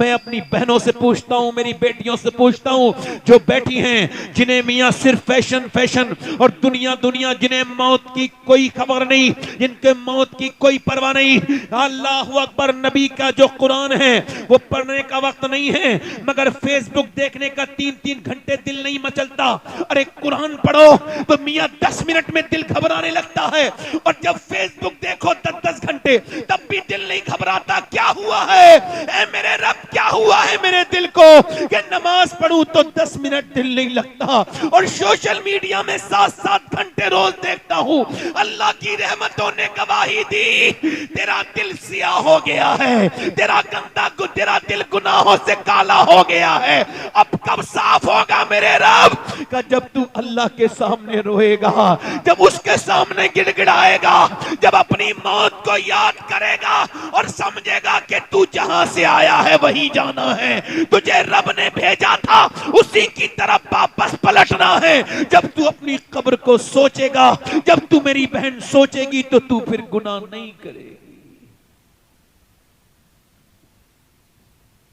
मैं अपनी बहनों से पूछता हूं, मेरी बेटियों से पूछता हूं, जो बैठी हैं, जिन्हें मियां सिर्फ फैशन फैशन और दुनिया दुनिया, जिन्हें मौत की कोई खबर नहीं, जिनके मौत की कोई परवाह नहीं। अल्लाहू अकबर। नबी का जो कुरान है वो पढ़ने का वक्त नहीं है, मगर फेसबुक देखने का 3-3 घंटे दिल नहीं मचलता। अरे कुरान पढ़ो तो मियां 10 मिनट में दिल घबराने लगता है, और जब फेसबुक देखो 10-10 घंटे तब भी दिल नहीं घबराता। क्या हुआ है ऐ मेरे रब, क्या हुआ है मेरे दिल को कि नमाज पढ़ूं तो 10 मिनट दिल नहीं लगता, और सोशल मीडिया में 7-7 घंटे रोज देखता हूं। अल्लाह की रहमतों ने गवाही दी, तेरा दिल सियाह हो गया है, तेरा दिल गुनाहों से काला हो गया है। अब कब साफ होगा मेरे रब का? जब तू अल्लाह के सामने रोएगा, जब उसके सामने गिड़गिड़ाएगा, जब अपनी मौत को याद करेगा और समझेगा कि तू जहां से आया है वही जाना है, तुझे रब ने भेजा था उसी की तरफ वापस पलटना है। जब तू अपनी कब्र को सोचेगा, जब तू मेरी बहन सोचेगी, तो तू फिर गुनाह नहीं करेगी।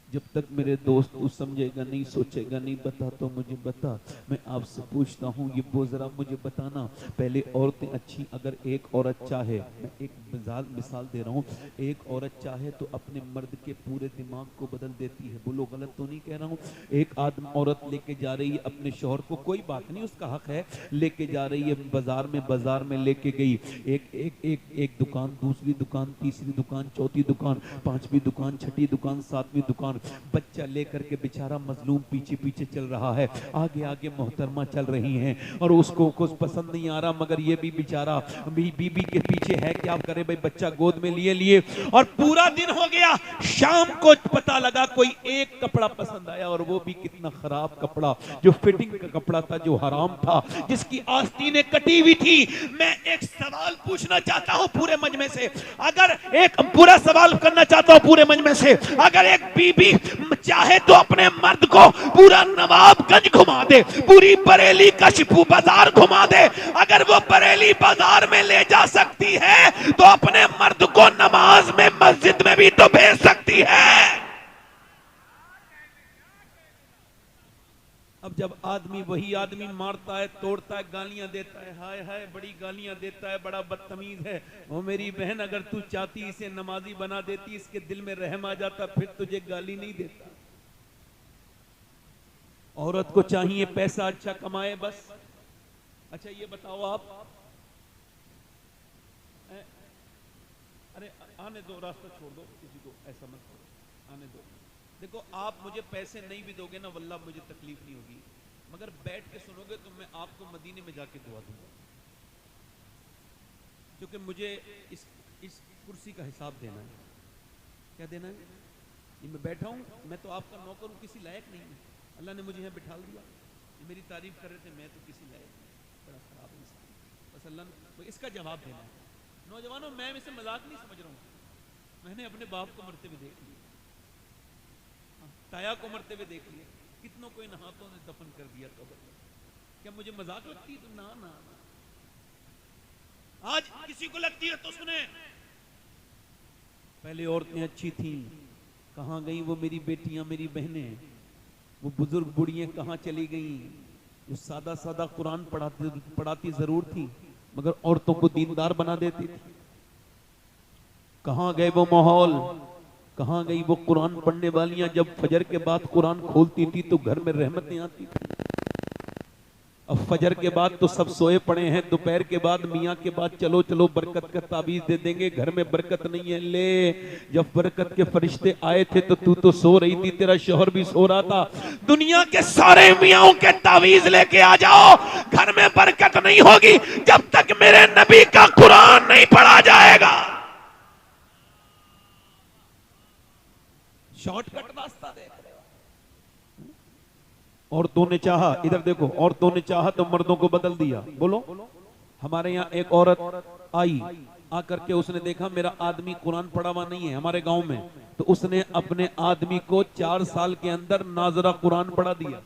जब तक मेरे दोस्त तू समझेगा नहीं, सोचेगा नहीं, बता तो मुझे बता। मैं आपसे पूछता हूँ, ये जरा मुझे बताना, पहले औरतें अच्छी, अगर एक औरत चाहे, मैं एक मिसाल दे रहा हूँ, एक औरत चाहे तो अपने मर्द के पूरे दिमाग को बदल देती है। बोलो गलत तो नहीं कह रहा हूँ? एक औरत लेके जा रही है अपने शौहर को, कोई बात नहीं, उसका हक है, लेके जा रही है बाजार में लेके गई, एक दुकान, दूसरी दुकान, तीसरी दुकान, चौथी दुकान, पांचवी दुकान, छठी दुकान, सातवीं दुकान, बच्चा लेकर के बेचारा मजलूम पीछे पीछे चल रहा है, आगे आगे मोहतरमा चल रही हैं, और उसको कुछ पसंद नहीं आ रहा, मगर ये भी बेचारा बीबी के पीछे है, क्या करे भाई, बच्चा गोद में लिए और पूरा दिन हो गया। शाम को पता लगा कोई एक कपड़ा पसंद आया, और वो भी कितना खराब कपड़ा, जो फिटिंग का कपड़ा था, जो हराम था, जिसकी आस्तीनें कटी हुई थी। मैं एक सवाल पूछना चाहता हूं पूरे मजमे से, अगर एक पूरा सवाल करना चाहता हूं पूरे मजमे से, अगर एक बीबी चाहे तो अपने मर्द को पूरा नवाबगंज घुमा दे, पूरी बरेली कशपू बाजार घुमा दे, अगर वो बरेली बाजार में ले जा सकती है तो अपने मर्द को नमाज में मस्जिद में भी तो भेज सकती है। अब जब वही आदमी मारता है, तोड़ता है, गालियां देता है, हाय हाय बड़ी गालियां देता है, बड़ा बदतमीज है, वो मेरी बहन अगर तू चाहती इसे नमाजी बना देती, इसके दिल में रहम आ जाता, फिर तुझे गाली नहीं देता। औरत को चाहिए पैसा अच्छा कमाए बस। अच्छा ये बताओ आप, अरे आने दो, रास्ता छोड़ दो, किसी को ऐसा मत करो, आने दो। देखो आप मुझे पैसे नहीं भी दोगे ना, वल्लाह मुझे तकलीफ नहीं होगी, मगर बैठ के सुनोगे तो मैं आपको मदीने में जाके दुआ दूंगा, क्योंकि मुझे इस कुर्सी का हिसाब देना है। क्या देना है? ये मैं बैठा हूं, मैं तो आपका नौकर हूं, किसी लायक नहीं है, अल्लाह ने मुझे यहाँ बिठा दिया, ये मेरी तारीफ कर रहे थे, मैं तो किसी लायक नहीं, बड़ा खराब इंसान, बस अल्लाह ने तो इसका जवाब देना है। नौजवानों मैं इसे मजाक नहीं समझ रहा हूँ, मैंने अपने बाप को मरते हुए देख लिया, ताया को मरते हुए देख लिया, कितनों को इन हाथों ने दफन कर दिया कब्र में। क्या मुझे मजाक लगती है? तो ना ना ना, आज किसी को लगती है तो सुने। पहले औरतें अच्छी थीं, कहां गई वो मेरी बेटियां, मेरी बहनें, वो बुजुर्ग बुढ़ियां कहां चली गई? जो सादा सादा कुरान पढ़ाती जरूर थी, मगर औरतों को दीनदार बना देती थी। कहां गए वो माहौल, कहां गई वो कुरान पढ़ने वालियां? जब फजर के बाद कुरान खोलती थी तो घर में रहमतें आती थी। अब फजर के बाद तो सब सोए पड़े हैं, दोपहर के बाद मियाँ के बाद चलो चलो बरकत का ताबीज दे देंगे, घर में बरकत नहीं है। ले, जब बरकत के फरिश्ते आए थे तो तू तो सो रही थी, तेरा शौहर भी सो रहा था। दुनिया के सारे मियाँओं के ताबीज लेके आ जाओ, घर में बरकत नहीं होगी जब तक मेरे नबी का कुरान नहीं पढ़ा जाएगा। शॉर्टकट रास्ता देख रहे हो। औरतों ने चाहा, इधर देखो, औरतों ने चाहा तो मर्दों को बदल दिया। बोलो, हमारे यहाँ एक औरत आई, आकर के उसने देखा मेरा आदमी कुरान पढ़ा हुआ नहीं है हमारे गांव में, तो उसने अपने आदमी को 4 साल के अंदर नाजरा कुरान पढ़ा दिया।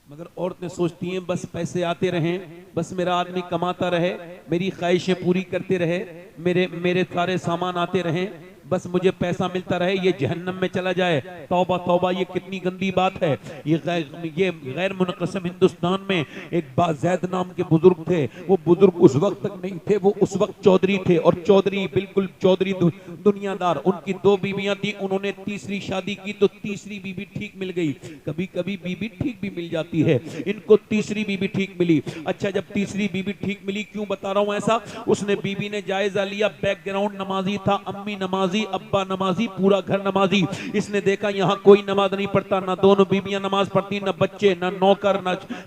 मगर औरतें सोचती हैं बस पैसे आते रहें, बस मेरा आदमी कमाता रहे, मेरी ख्वाहिशें पूरी करते रहे, मेरे सारे सामान आते रहें, बस मुझे पैसा मिलता रहे, ये जहन्नम में चला जाए। तौबा तौबा, ये कितनी गंदी बात है। ये गैर मुनक़सिम हिंदुस्तान में एक बाज़ैद नाम के बुजुर्ग थे। वो बुजुर्ग उस वक्त तक नहीं थे, वो उस वक्त चौधरी थे, और चौधरी बिल्कुल चौधरी दुनियादार। उनकी 2 बीवियां थी, उन्होंने तीसरी शादी की तो तीसरी बीवी ठीक मिल गई। कभी कभी बीवी ठीक भी मिल जाती है, इनको तीसरी बीवी ठीक मिली। अच्छा, जब तीसरी बीवी ठीक मिली, क्यों बता रहा हूं ऐसा, उसने बीवी ने जायजा लिया, बैकग्राउंड नमाजी था, अम्मी नमाजी, अब्बा नमाजी, पूरा घर नमाजी। इसने देखा यहाँ कोई नमाज नहीं पढ़ता, ना दोनों बीवियां नमाज पढ़ती, ना बच्चे, ना नौकर,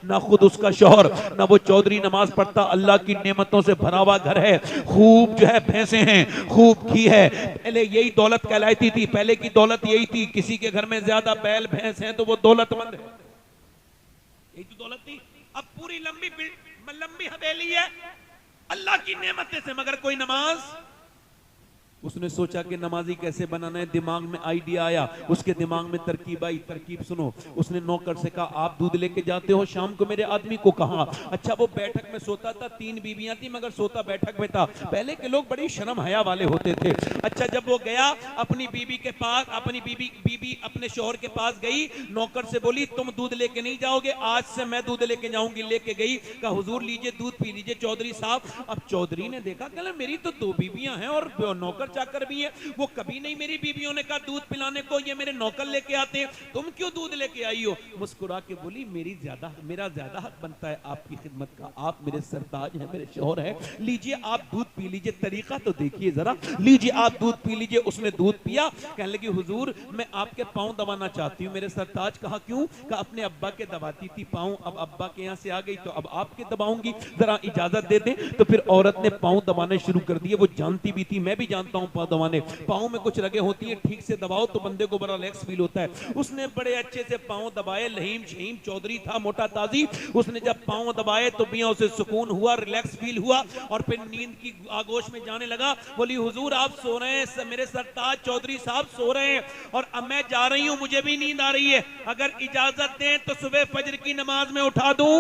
ना खुद उसका शौहर, ना वो चौधरी नमाज पढ़ता। अल्लाह की नेमतों से भरा हुआ घर है, खूब जो है भैंसे हैं, खूब घी है। पहले यही दौलत कहलाती थी, पहले की दौलत यही थी, किसी के घर में ज्यादा बैल भैंस हैं तो वो दौलतमंद है, यही तो दौलत थी। अब पूरी लंबी हवेली है अल्लाह की नेमतें से, मगर कोई नमाज। उसने सोचा कि नमाजी कैसे बनाना है, दिमाग में आइडिया आया, उसके दिमाग में तरकीब आई। तरकीब सुनो, उसने नौकर से कहा, आप दूध लेके जाते हो शाम को मेरे आदमी को कहा। अच्छा, वो बैठक में सोता था, 3 बीवियां थी मगर सोता बैठक में था। पहले के लोग बड़ी शर्म हया वाले होते थे। अच्छा, जब वो गया अपनी बीवी के पास, अपनी बीवी अपने शौहर के पास गई, नौकर से बोली, तुम दूध लेके नहीं जाओगे, आज से मैं दूध लेके जाऊंगी। लेके गई, कहा हुजूर लीजिए दूध पी लीजिए चौधरी साहब। अब चौधरी ने देखा, कहला मेरी तो 2 बीवियां हैं और नौकर चाकर भी है, वो कभी नहीं मेरी बीवियों ने कहा दूध पिलाने को, ये मेरे नौकर लेके आते हैं, तुम क्यों दूध लेके आई हो। मुस्कुरा के बोली, मेरा ज्यादा हक बनता है आपकी खिदमत का, आप मेरे सरताज हैं, मेरे शौहर हैं, लीजिए आप दूध पी लीजिए, तरीका तो देखिए जरा, लीजिए आप दूध पी लीजिए। उसने दूध पिया, कहने लगी हुजूर मैं आपके पांव दबाना चाहती हूँ। मेरे सरताज, कहा क्यों, कहा अपने अब्बा के दबाती थी पांव, अब अब्बा के यहाँ से आ गई तो अब आपके दबाऊंगी, जरा इजाजत दे दें। तो फिर औरत ने पांव दबाने शुरू कर दिए। वो जानती भी थी, मैं भी जानता हूँ पांव दबाने, पांव में कुछ रगे होती है, ठीक से दबाओ तो बंदे को बड़ा रिलैक्स फील होता है। उसने बड़े अच्छे से पांव दबाए, लहीम शहीम चौधरी था, मोटा ताजी। उसने जब पांव दबाए तो मियां उसे सुकून हुआ, रिलैक्स फील हुआ, और फिर नींद की आगोश में जाने लगा। बोली हुजूर आप सो रहे हैं, मेरे सरताज चौधरी साहब सो रहे हैं और अब मैं जा रही हूं, मुझे भी नींद आ रही है, अगर इजाजत दें तो सुबह फजर की नमाज में उठा दूं।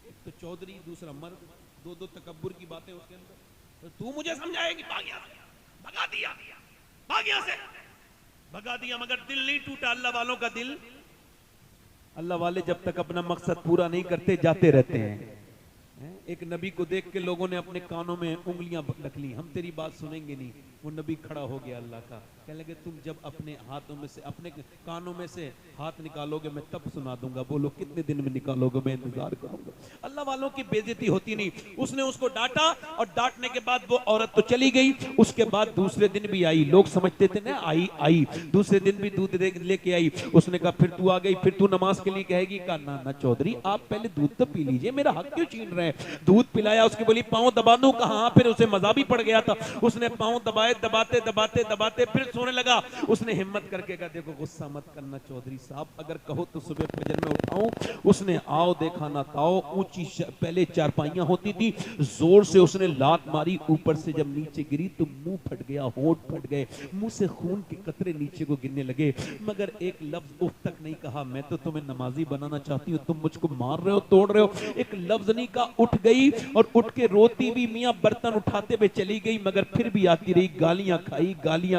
एक तो चौधरी, दूसरा मर्द, दो तकब्बुर की बातें उसके अंदर। तो तू मुझे समझाएगी, भगा दिया, भगा दिया, मगर दिल नहीं टूटा। अल्लाह वालों का दिल, अल्लाह वाले जब तक अपना मकसद पूरा नहीं करते जाते रहते हैं। एक नबी को देख के लोगों ने अपने कानों में उंगलियां रख ली, हम तेरी बात सुनेंगे नहीं। वो नबी खड़ा हो गया अल्लाह का, कहने लगे तुम जब अपने हाथों में से, अपने कानों में से हाथ निकालोगे मैं तब सुना दूंगा। बोलो कितने दिन में निकालोगे, मैं इंतजार करूंगा। अल्लाह वालों की बेइज्जती होती नहीं। उसने उसको डांटा, और डांटने के बाद वो औरत तो चली गई। उसके बाद दूसरे दिन भी आई, लोग समझते थे ना आई दूसरे दिन भी दूध लेके आई। उसने कहा फिर तू आ गई, फिर तू नमाज के लिए कहेगी। कहा ना चौधरी आप पहले दूध तो पी लीजिए, मेरा हक क्यों छीन रहे हैं। दूध पिलाया, उसकी बोली पांव दबा दूं, कहा फिर उसे मजा भी पड़ गया था। उसने पांव दबाए, दबाते फिर सोने लगा। उसने हिम्मत करके कहा देखो गुस्सा मत करना चौधरी साहब, अगर कहो तो सुबह फजर में उठाऊं। उसने आओ देखा ना ताओ, ऊंची पहले चारपाइयां होती थी, जोर से उसने लात मारी, ऊपर से जब नीचे गिरी तो मुंह फट गया, होंठ फट गए, मुंह से खून के कतरे नीचे को गिरने लगे, मगर एक लफ्ज उफ तक नहीं कहा। मैं तो तुम्हें नमाजी बनाना चाहती हूँ, तुम मुझको मार रहे हो, तोड़ रहे हो, एक लफ्ज नहीं कहा। उठ गई और उठ के रोती भी मियां बर्तन उठाते हुए चली गई, मगर फिर भी आती रही, गालियां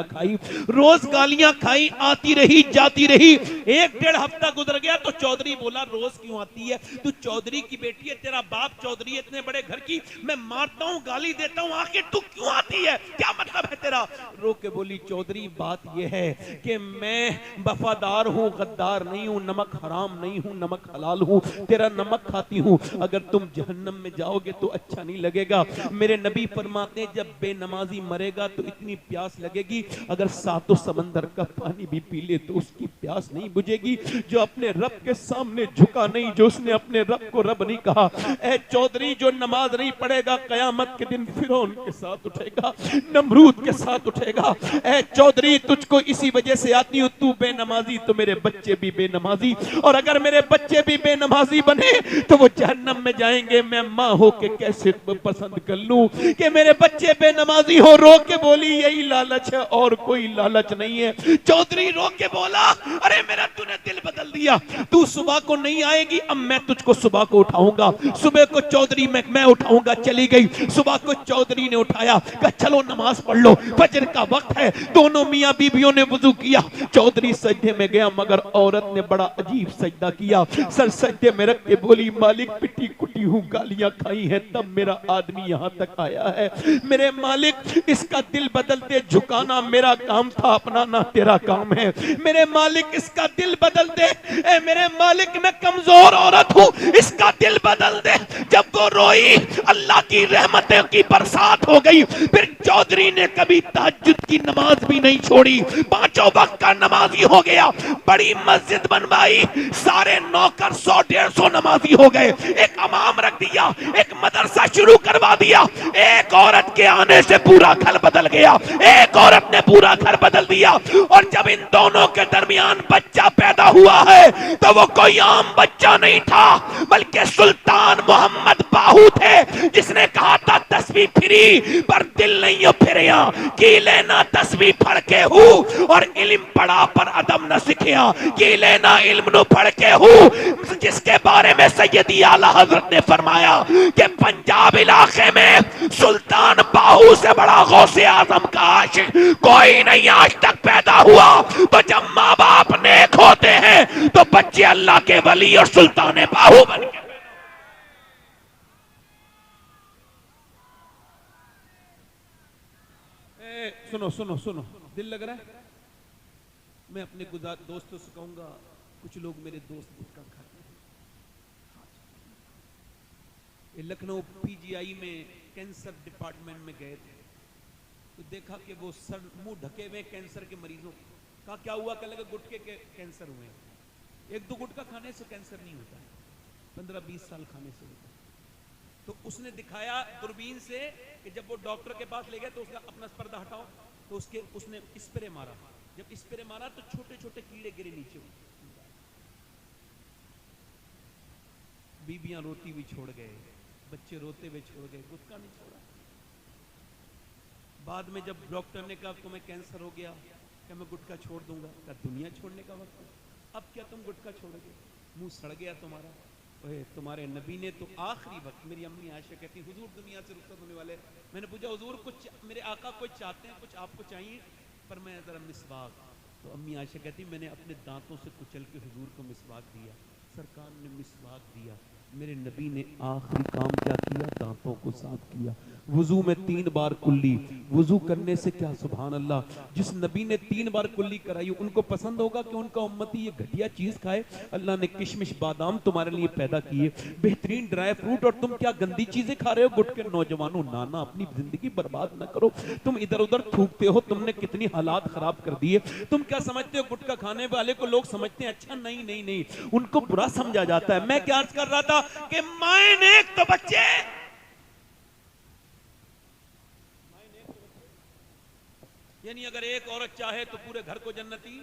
खाई, रोज गालियां खाई, आती रही जाती रही। 1-1.5 हफ्ता गुजर गया तो चौधरी बोला रोज क्यों आती है, तू चौधरी की बेटी है, तेरा बाप चौधरी है, इतने बड़े घर की, मैं मारता हूँ गाली देता हूँ, आखिर तू क्यों आती है, क्या मतलब है तेरा। रो के बोली चौधरी बात यह है कि मैं वफादार हूँ, गद्दार नहीं हूँ, नमक हराम नहीं हूँ, नमक हलाल हूँ, तेरा नमक खाती हूँ, अगर तुम जहन्नम में जाओगे तो अच्छा नहीं लगेगा। मेरे नबी फरमाते हैं जब बेनमाजी मरेगा तो इतनी प्यास लगेगी, अगर 7 समंदर का पानी भी पी ले तो उसकी प्यास नहीं बुझेगी। जो अपने रब के सामने झुका नहीं, जो उसने अपने रब को रब नहीं कहा, ए चौधरी जो नमाज नहीं पढ़ेगा कयामत के दिन फिरौन के साथ उठेगा, नमरूद नमरूद के साथ उठेगा। ऐ चौधरी तुझको इसी वजह से आती हूँ, तू बेनमाजी तो मेरे बच्चे भी बेनमाजी, और अगर मेरे बच्चे भी बेनमाजी बने तो वो जहन्नम में जाएंगे। मैं माँ हो के कैसे पसंद कर लूं कि मेरे बच्चे बेनमाजी हो। रो के बोली यही लालच है और कोई लालच नहीं है। चौधरी रो के बोला अरे मेरा तूने दिल बदल दिया, तू सुबह को नहीं आएगी, अब मैं तुझको सुबह को उठाऊंगा। सुबह को चौधरी मैं उठाऊंगा। चली गई सुबह को चौधरी ने उठाया, कहा चलो नमाज पढ़ लो, फजर का वक्त है। दोनों मियाँ बीबियों ने वुजू किया। चौधरी सजदे में गया मगर औरत ने बड़ा अजीब सजदा किया। सर सजदे में रख के बोली मालिक पिटी कुटी हूँ, गालियां खाई हैं, तब मेरा आदमी यहाँ तक आया है। मेरे मालिक इसका दिल बदलते झुकाना मेरा काम था, अपनाना तेरा काम है। मेरे मालिक इसका दिल बदल दे। ए मेरे मालिक मैं कमजोर औरत हूँ, इसका दिल बदल दे। जब वो रोई अल्लाह की रहमतों की बरसात हो गई। फिर चौधरी ने कभी तहज्जुद की नमाज भी नहीं छोड़ी, पांचों वक्त का नमाजी हो गया। बड़ी मस्जिद बनवाई, सारे नौकर 100-150 नमाजी हो गए। एक इमाम रख दिया, एक मदरसा शुरू करवा दिया। एक औरत के आने से पूरा घर बदल गया, एक औरत ने पूरा घर बदल दिया। और जब इन दोनों के दरमियान बच्चा पैदा हुआ है तो वो कोई आम बच्चा नहीं था, बल्कि सुल्तान मोहम्मद बाहू थे, जिसने कहा था तस्वीर फिरी पर दिल नहीं फिरिया, की लेना तस्वीर फड़ के हूँ और इल्म पढ़ा पर अदम न सीखिया, की लेना इल्म नो पढ़ के हूँ। जिसके बारे में सैयदी आला हजरत ने फरमाया कि पंजाब इलाके में सुल्तान बाहू से बड़ा गौसे आजम का आशिक कोई नहीं आज तक पैदा हुआ। तो जब माँ बाप नेक होते हैं तो बच्चे अल्लाह के वली और सुल्तान बाहू बन गए। सुनो सुनो सुनो, दिल लग रहा है? मैं अपने दोस्तों से कहूंगा, कुछ लोग मेरे दोस्त गुटखा खाते हैं। लखनऊ पीजीआई में कैंसर डिपार्टमेंट में गए थे तो देखा कि वो सर मुंह ढके हुए कैंसर के मरीजों का क्या हुआ, कह लगा गुटखे के कैंसर हुए। एक दो गुटखा खाने से कैंसर नहीं होता है, 15-20 साल खाने से होता है। तो उसने दिखाया दूरबीन से कि जब वो डॉक्टर के पास ले गए तो उसका अपना पर्दा हटाओ, तो उसने स्प्रे मारा। जब स्प्रे मारा तो छोटे छोटे कीड़े गिरे नीचे। बीबियां रोती हुई छोड़ गए, बच्चे रोते हुए छोड़ गए, गुटखा नहीं छोड़ा। बाद में जब डॉक्टर ने कहा तुम्हें कैंसर हो गया, क्या मैं गुटखा छोड़ दूंगा? क्या दुनिया छोड़ने का वक्त है, अब क्या तुम गुटखा छोड़ोगे? मुंह सड़ गया तुम्हारा। तुम्हारे नबी ने तो आखिरी वक्त, मेरी अम्मी आयशा कहती हुजूर दुनिया से रुखसत होने वाले, मैंने पूछा हुजूर कुछ मेरे आका कुछ चाहते हैं, कुछ आपको चाहिए? पर मैं जरा मिसवाक। तो अम्मी आयशा कहती मैंने अपने दांतों से कुचल के हुजूर को मिसवाक दिया, सरकार ने मिसवाक दिया। मेरे नबी ने आखिरी काम क्या किया? दांतों को साफ किया। वुजू में 3 बार कुल्ली, वुजू करने से क्या सुभान अल्लाह, जिस नबी ने 3 बार कुल्ली कराई उनको पसंद होगा कि उनका उम्मती ये घटिया चीज खाए? अल्लाह ने किशमिश बादाम तुम्हारे लिए पैदा किए, बेहतरीन ड्राई फ्रूट, और तुम क्या गंदी चीजें खा रहे हो? गुटके नौजवानों, नाना अपनी जिंदगी बर्बाद ना करो। तुम इधर उधर थूकते हो, तुमने कितनी हालात खराब कर दिए। तुम क्या समझते हो गुटखा खाने वाले को लोग समझते हैं अच्छा? नहीं नहीं नहीं, उनको बुरा समझा जाता है। मैं क्या अर्ज कर रहा था कि माए नेक तो बच्चे, यानी अगर एक औरत चाहे तो पूरे घर को जन्नती,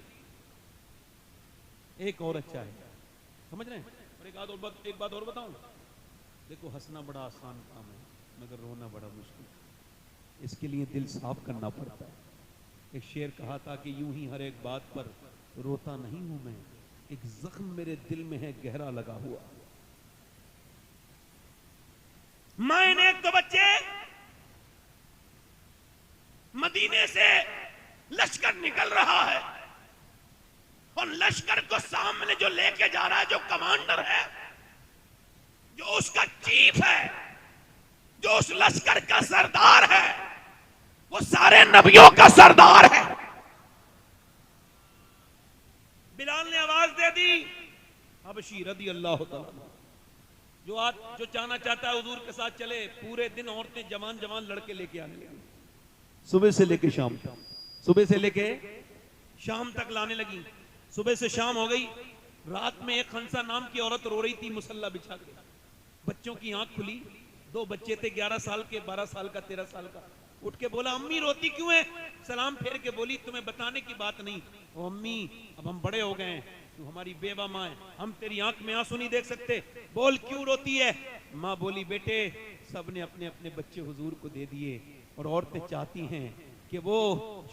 एक औरत चाहे, समझ रहे हैं? और एक बात और बताऊं, देखो हंसना बड़ा आसान काम है मगर रोना बड़ा मुश्किल। इसके लिए दिल साफ करना पड़ता है। एक शेर कहा था कि यूं ही हर एक बात पर रोता नहीं हूं मैं, एक जख्म मेरे दिल में है गहरा लगा हुआ। मायने एक तो बच्चे, मदीने से लश्कर निकल रहा है और लश्कर को सामने जो लेके जा रहा है, जो कमांडर है, जो उसका चीफ है, जो उस लश्कर का सरदार है, वो सारे नबियों का सरदार है। बिलाल ने आवाज दे दी, हबशी रदी अल्लाह तआला, जो जाना चाहता है हुजूर के साथ चले। पूरे दिन औरतें जवान जवान लड़के लेके आने लगी, सुबह से लेके शाम तक, सुबह से लेके शाम तक लाने लगी। सुबह से शाम हो गई, रात में एक खंसा नाम की औरत रो रही थी मुसल्ला बिछा के। बच्चों की आंख खुली, 2 बच्चे थे, 11 साल के, 12 साल का, 13 साल का। उठ के बोला अम्मी रोती क्यों है? सलाम फेर के बोली तुम्हें बताने की बात नहीं, ओ अम्मी अब हम बड़े हो गए हैं, तू हमारी बेवा माँ है, हम तेरी आंख में आंसू नहीं देख सकते, बोल क्यों रोती है? माँ बोली बेटे सबने अपने अपने बच्चे हुजूर को दे दिए और औरतें चाहती हैं कि वो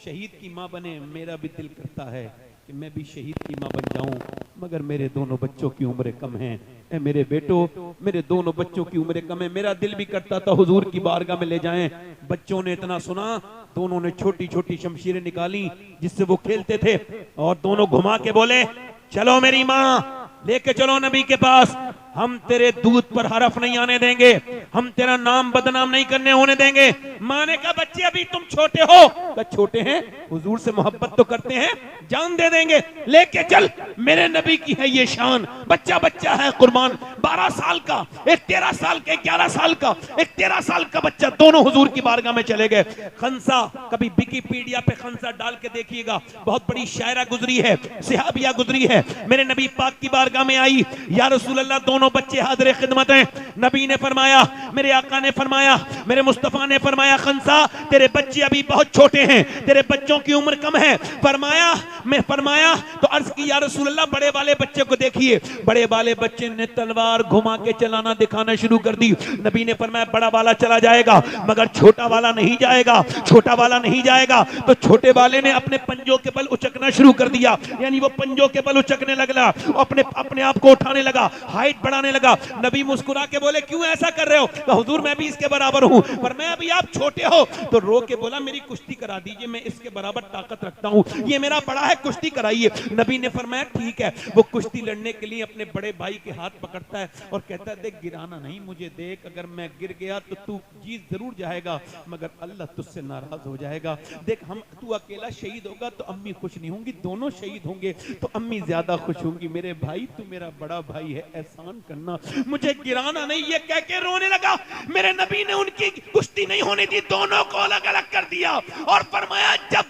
शहीद की माँ बने, मेरा भी दिल करता है कि मैं भी शहीद की माँ बन जाऊं, मगर मेरे दोनों बच्चों की उम्र कम है। ए मेरे बेटो, मेरे दोनों बच्चों की उम्र कम है, मेरा दिल भी करता था हुजूर की बारगाह में ले जाएं। बच्चों ने इतना सुना, दोनों ने छोटी छोटी शमशीरें निकाली जिससे वो खेलते थे और दोनों घुमा के बोले चलो मेरी माँ लेके चलो नबी के पास, हम तेरे दूध पर हरफ नहीं आने देंगे, हम तेरा नाम बदनाम नहीं करने होने देंगे। माँ ने कहा बच्चे अभी तुम छोटे हो, कहा छोटे हैं, हुजूर से मोहब्बत तो करते हैं, जान दे देंगे, लेके चल, मेरे नबी की है ये शान। बच्चा बच्चा है कुर्बान, 12 साल का एक, 13 साल का, 11 साल का एक, 13 साल का बच्चा, दोनों हुजूर की बारगाह में चले गए। खंसा, कभी विकिपीडिया पे खंसा डाल के देखिएगा, बहुत बड़ी शायरा गुजरी है, सिहाबिया गुजरी है, मेरे नबी पाक की बारगाह में आई, या रसूल अल्लाह दोनों बच्चे हाजिर खिदमत हैं। नबी ने फरमाया, मेरे आका ने फरमाया, मेरे मुस्तफा ने फरमाया खंसा तेरे बच्चे अभी बहुत छोटे हैं, तेरे बच्चों की उम्र कम है। फरमाया, मैं फरमाया तो अर्ज की या रसूल अल्लाह बड़े वाले बच्चे को देखिए। बड़े वाले बच्चे ने तलवार घुमा के चलाना दिखाना शुरू कर दी। नबी ने फरमाया बड़ा वाला चला जाएगा मगर छोटा वाला नहीं जाएगा, छोटा वाला नहीं जाएगा। तो छोटे वाले ने अपने पंजों के बल उचकना शुरू कर दिया, यानी वो पंजों के बल उचकने लगा, अपने अपने आप को उठाने लगा, हाइट बढ़ाने लगा। नबी मुस्कुरा के बोले क्यों ऐसा कर रहे हो? तो हुजूर मैं भी इसके बराबर हूं, पर मैं अभी आप छोटे हो। तो रो के बोला मेरी कुश्ती करा दीजिए, मैं इसके बराबर ताकत रखता हूं, ये मेरा बड़ा है, कुश्ती कराइए। नबी ने फरमाया ठीक है। वो कुश्ती लड़ने के लिए अपने बड़े भाई के हाथ पकड़ता है और कहता है देख गिराना नहीं मुझे, देख अगर मैं गिर गया तो तू जीत जरूर जाएगा मगर अल्लाह तुझसे नाराज हो जाएगा। देख हम तू अकेला शहीद होगा तो अम्मी खुश नहीं होंगी, दोनों शहीद होंगे तो अम्मी ज्यादा खुश होंगी। मेरे भाई तू मेरा बड़ा भाई है, एहसान करना, मुझे गिराना नहीं। ये कह के रोने लगा। मेरे नबी ने उनकी कुश्ती नहीं होने दी, दोनों को अलग अलग कर दिया और फरमाया जब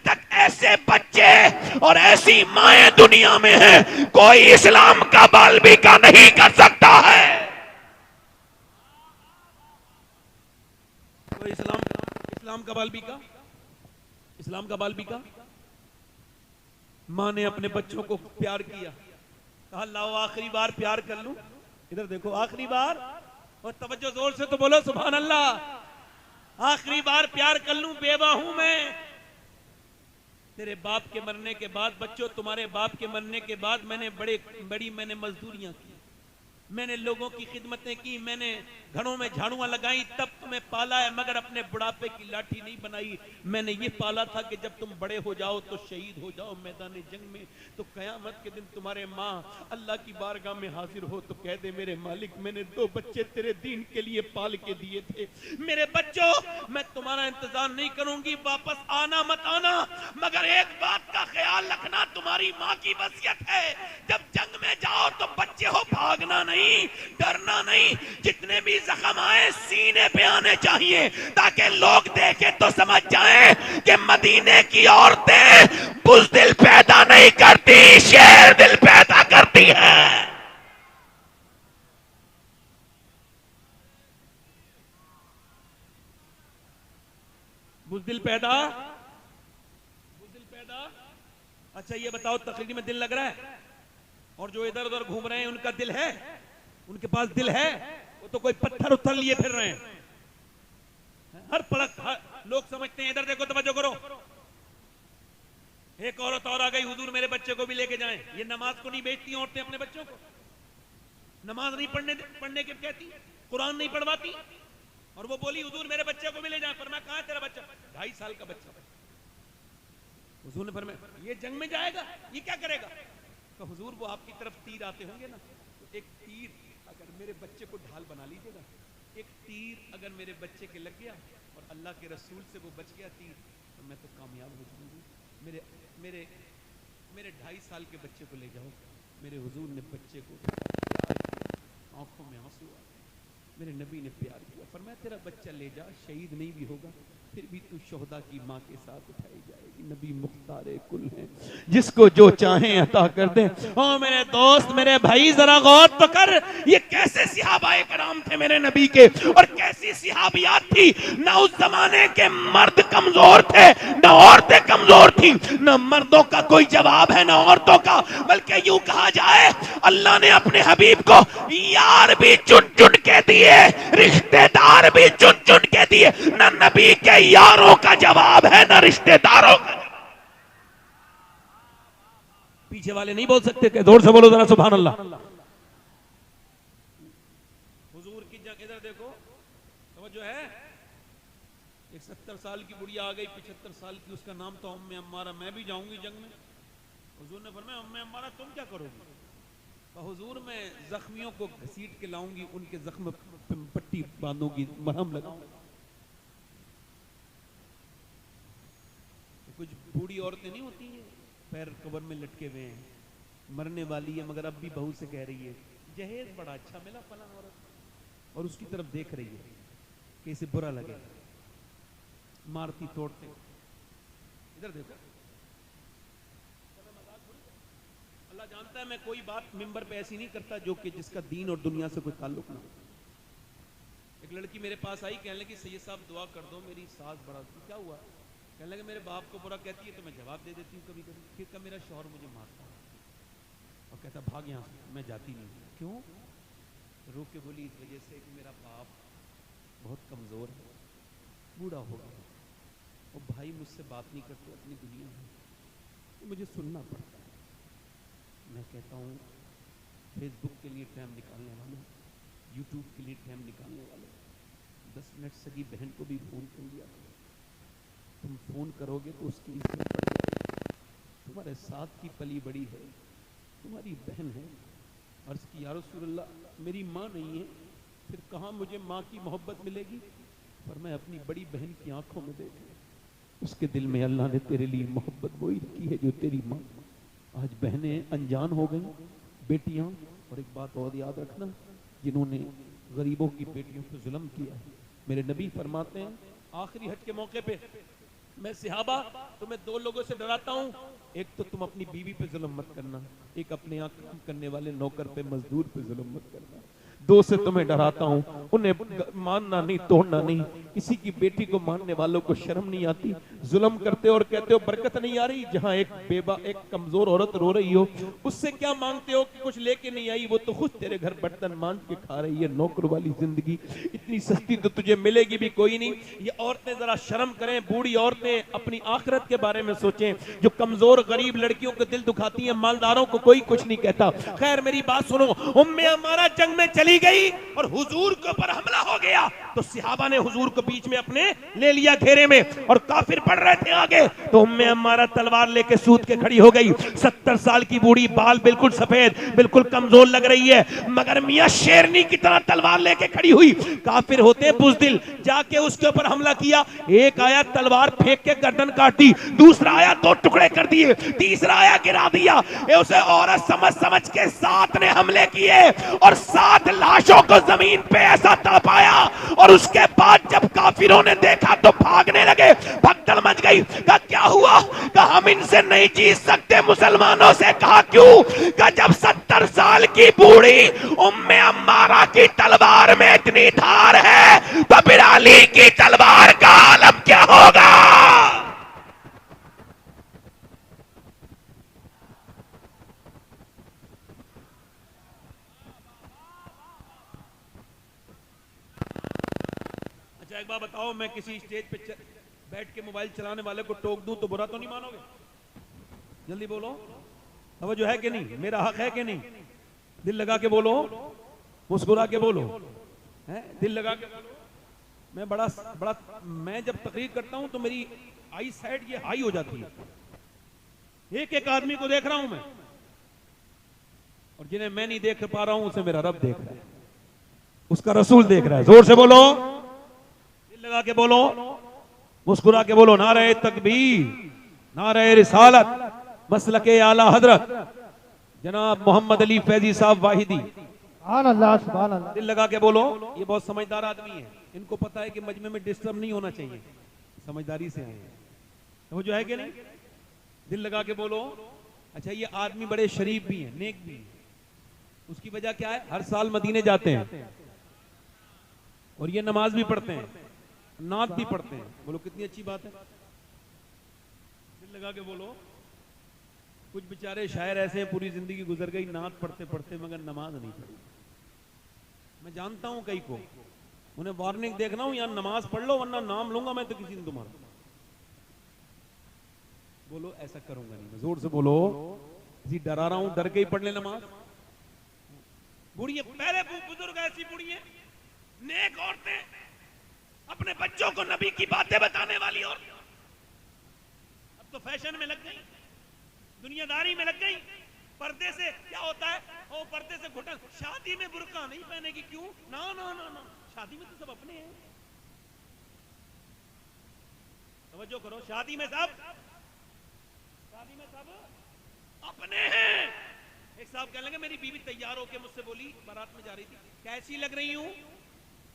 तक ऐसे बच्चे और ऐसी माएं दुनिया में है कोई इस्लाम का बालबिका नहीं कर सकता है। कोई इस्लाम का बालबिका, इस्लाम का बालबिका। मां ने अपने बच्चों को प्यार किया, कहा लाओ आखिरी बार प्यार कर लूं, इधर देखो आखिरी बार, और तवज्जो जोर से तो बोलो सुभान अल्लाह। आखिरी बार प्यार कर लूं, बेवा हूं मैं। तेरे बाप के मरने के बाद बच्चों, तुम्हारे बाप के मरने के बाद मैंने बड़ी मैंने मजदूरियां की, मैंने लोगों की खिदमतें की, मैंने घरों में झाड़ुआं लगाई, तब तुम्हें पाला है मगर अपने बुढ़ापे की लाठी नहीं बनाई। मैंने ये पाला था कि जब तुम बड़े हो जाओ तो शहीद हो जाओ मैदान जंग में, तो कयामत के दिन तुम्हारे माँ अल्लाह की बारगाह में हाजिर हो तो कह दे मेरे मालिक मैंने 2 बच्चे तेरे दीन के लिए पाल के दिए थे। मेरे बच्चों मैं तुम्हारा इंतजार नहीं करूंगी, वापस आना मत आना, मगर एक बात का ख्याल रखना, तुम्हारी माँ की वसीयत है जब जंग में जाओ तो बच्चे हो भागना नहीं, डरना नहीं, जितने भी जख्म आए सीने पे आने चाहिए ताकि लोग देखें तो समझ जाएं कि मदीने की औरतें बुज़दिल पैदा नहीं करती, शेर दिल पैदा करती हैं। बुज़दिल पैदा। अच्छा ये बताओ तकरीर में दिल लग रहा है और जो इधर उधर घूम रहे हैं उनका दिल है? उनके पास दिल है? वो तो कोई पत्थर उथर लिए फिर रहे हैं। हर पलक लोग समझते हैं, इधर देखो तवज्जो करो, एक औरत और आ गई, हुजूर मेरे बच्चे को भी लेके जाएं। ये नमाज को नहीं बेचती औरतें अपने बच्चों को, नमाज नहीं पढ़ने के कहती, कुरान नहीं पढ़वाती, और वो बोली हुजूर मेरे बच्चे को भी ले जाएं। फरमाया कहां है तेरा बच्चा? 2.5 साल का बच्चा। हुजूर ने फरमाया ये जंग में जाएगा, ये क्या करेगा? तो हुजूर वो आपकी तरफ तीर आते होंगे ना, तो एक तीर अगर मेरे बच्चे को ढाल बना लीजिएगा, एक तीर अगर मेरे बच्चे के लग गया और अल्लाह के रसूल से वो बच गया तीर, तो मैं तो कामयाब हो जाऊंगी। मेरे मेरे मेरे 2.5 साल के बच्चे को ले जाओ। मेरे हुजूर ने बच्चे को आंखों में आंसू आ गए, मेरे नबी ने प्यार किया, फरमाया तेरा बच्चा ले जा, शहीद नहीं भी होगा फिर भी तू शोहदा की माँ के साथ उठाई जाएगी। नबी मुख्तारे कुल हैं, जिसको जो चाहे अता कर दे। ओ मेरे दोस्त, मेरे भाई, जरा गौर तो कर, ये कैसे सिहाबाए कराम थे मेरे नबी के, और कैसी सिहाबियात थी। ना उस जमाने के मर्द कमजोर थे, ना औरतें कमजोर थी, ना मर्दों का कोई जवाब है ना औरतों का, बल्कि यूं कहा जाए अल्लाह ने अपने हबीब को यार भी चुन चुन के दिए, रिश्तेदार भी चुन चुन के दिए। ना नबी के यारों का जवाब है ना रिश्तेदारों का। पीछे वाले नहीं बोल सकते, कि जोर से बोलो जरा सुभान अल्लाह। हुजूर की जंग इधर देखो, समझो है, एक 70 साल की बुढ़िया आ गई, 75 साल की, उसका नाम तो उम्मे अम्मारा। मैं भी जाऊंगी जंग में। हुजूर ने फरमाया उम्मे अम्मारा तुम क्या करोगी? तो हुजूर मैं जख्मियों को घसीट के लाऊंगी, उनके जख्म पट्टी बांधूंगी, मरहम लगाऊंगी। कुछ बूढ़ी औरतें नहीं होती हैं, पैर कब्र में लटके हुए हैं, मरने वाली है, मगर अब भी बहू से कह रही है जहेज बड़ा अच्छा मिला फलां औरत, और उसकी तरफ देख रही है कि इसे बुरा लगे, मारती तोड़ते। इधर देखो, अल्लाह जानता है मैं कोई बात मिंबर पे ऐसी नहीं करता जो कि जिसका दीन और दुनिया से कोई ताल्लुक ना हो। एक लड़की मेरे पास आई, कहने लगी सैयद साहब दुआ कर दो, मेरी सास बड़ा। क्या हुआ? कहने लगे मेरे बाप को बुरा कहती है तो मैं जवाब दे देती हूँ कभी कभी, फिर कब मेरा शौहर मुझे मारता है और कहता भाग यहाँ से, मैं जाती नहीं। क्यों? रो के बोली इस वजह से कि मेरा बाप बहुत कमज़ोर है, बूढ़ा हो गया, और भाई मुझसे बात नहीं करते अपनी दुनिया में, तो मुझे सुनना पड़ता है। मैं कहता हूँ फेसबुक के लिए टाइम निकालने वाले, यूट्यूब के लिए टाइम निकालने वाले, 10 मिनट सगी बहन को भी फ़ोन कर लिया करो। तुम फ़ोन करोगे तो उसकी इज्जत बढ़ जाएगी। तुम्हारे साथ की पली बड़ी है, तुम्हारी बहन है। अर्ज़ की या रसूलल्लाह मेरी माँ नहीं है, फिर कहाँ मुझे माँ की मोहब्बत मिलेगी? पर मैं अपनी बड़ी बहन की आंखों में देखूं, उसके दिल में अल्लाह ने तेरे लिए मोहब्बत वही रखी है जो तेरी माँ। आज बहनें अनजान हो गई, बेटियां। और एक बात और याद रखना, जिन्होंने गरीबों की बेटियों पर जुल्म किया, मेरे नबी फरमाते हैं आखिरी हज के मौके पे, मैं सिहाबा तुम्हें 2 लोगों से डराता हूँ, एक तो तुम अपनी बीवी पे जुल्म मत करना, एक अपने यहाँ काम करने वाले नौकर पे, मजदूर पे जुल्म मत करना। 2 से तुम्हें डराता हूँ, उन्हें मानना नहीं, तोड़ना नहीं। किसी की बेटी को मानने वालों को शर्म नहीं आती, जुल्म करते और कहते हो बरकत नहीं आ रही। जहाँ एक एक कमजोर औरत रो रही हो, उससे क्या मांगते हो कि कुछ लेके नहीं आई, वो तो खुद तेरे घर बर्तन मांज के खा रही है। नौकर वाली जिंदगी इतनी सस्ती तो तुझे मिलेगी भी कोई नहीं। ये औरतें जरा शर्म करें, बूढ़ी औरतें अपनी आखिरत के बारे में सोचें। जो कमजोर गरीब लड़कियों के दिल दुखाती है, मालदारों को कोई कुछ नहीं कहता। खैर मेरी बात सुनो, उम्मे अम्मारा जंग में चली गई और हुजूर के ऊपर हमला हो गया, तो सिहाबा ने हुजूर को बीच में अपने ले लिया घेरे में, और काफिर पड़ रहे थे आगे, तो उम्मे अम्मारा तलवार लेके सूत के खड़ी हो गई। 70 साल की बूढ़ी, बाल बिल्कुल सफेद, बिल्कुल कमजोर लग रही है, मगर मियां शेरनी की तरह तलवार लेके खड़ी हुई। काफिर होते बुज़दिल, जाके उसके ऊपर हमला किया। एक आया तलवार फेंक के गर्दन काट दी, दूसरा आया 2 टुकड़े कर दिए, तीसरा आया गिरा दिया। उसे औरत समझ समझ के 7 ने हमले किए और 7 लाशों को जमीन पे ऐसा तड़पाया, और उसके बाद जब काफिरों ने देखा तो भागने लगे। भगदड़ मच गई। कहा क्या हुआ? कहा हम इनसे नहीं जीत सकते मुसलमानों से। कहा क्यों? कहा जब 70 साल की बूढ़ी उम्मे अम्मारा की तलवार में इतनी धार है तो फिर अली की तलवार का आलम क्या होगा? अच्छा एक बात बताओ, मैं किसी स्टेज पे बैठ के मोबाइल चलाने वाले को टोक दूं तो बुरा तो नहीं मानोगे? जल्दी बोलो, अब जो है कि नहीं, मेरा हक है कि नहीं? दिल लगा के बोलो, मुस्कुरा के बोलो, है दिल लगा के बोलो। मैं बड़ा मैं जब तकरीर करता हूं तो मेरी आई साइड ये हाई हो जाती है। एक एक आदमी को देख रहा हूं मैं, और जिन्हें मैं नहीं देख पा रहा हूं उसे मेरा रब देख रहा है, उसका रसूल देख रहा है। जोर से बोलो, दिल लगा के बोलो, मुस्कुरा के बोलो, नारे तकबीर, नारे रिसालत, मसलके आला हजरत जनाब मोहम्मद अली फैजी साहब वाहिदी। दिल लगा के बोलो। ये बहुत समझदार आदमी है, इनको पता है कि मजमे में डिस्टर्ब नहीं होना चाहिए, समझदारी से आए, वो जो है कि नहीं, दिल लगा के बोलो। अच्छा, ये आदमी बड़े शरीफ भी हैं, नेक भी हैं, उसकी वजह क्या है? हर साल मदीने जाते हैं और ये नमाज भी पढ़ते हैं, नात भी पढ़ते हैं। बोलो कितनी अच्छी बात है, दिल लगा के बोलो। कुछ बेचारे शायर ऐसे हैं, पूरी जिंदगी गुजर गई नात पढ़ते पढ़ते मगर नमाज नहीं पढ़ी। मैं जानता हूं कई को, उन्हें वार्निंग देखना हूं, यार नमाज पढ़ लो वरना नाम लूंगा मैं तो किसी दिन तुम्हारा। बोलो ऐसा करूंगा नहीं मैं, जोर से बोलो। इसी डरा रहा हूं, डर के ही पढ़ ले नमाज। बुढ़िया पहले बुजुर्ग ऐसी बुढ़िया नेक औरतें, अपने बच्चों को नबी की बातें बताने वाली औरतें अब तो फैशन में लग गई, दुनियादारी में लग गई। पर्दे से क्या होता है? ओ पर्दे से घुटन, शादी में बुर्का नहीं पहनेगी, क्यों? ना ना ना ना, शादी में तो सब अपने हैं। समझो करो, शादी में सब अपने हैं। एक साहब कहने लगे, मेरी बीवी तैयार होके मुझसे बोली, बारात में जा रही थी, कैसी लग रही हूं?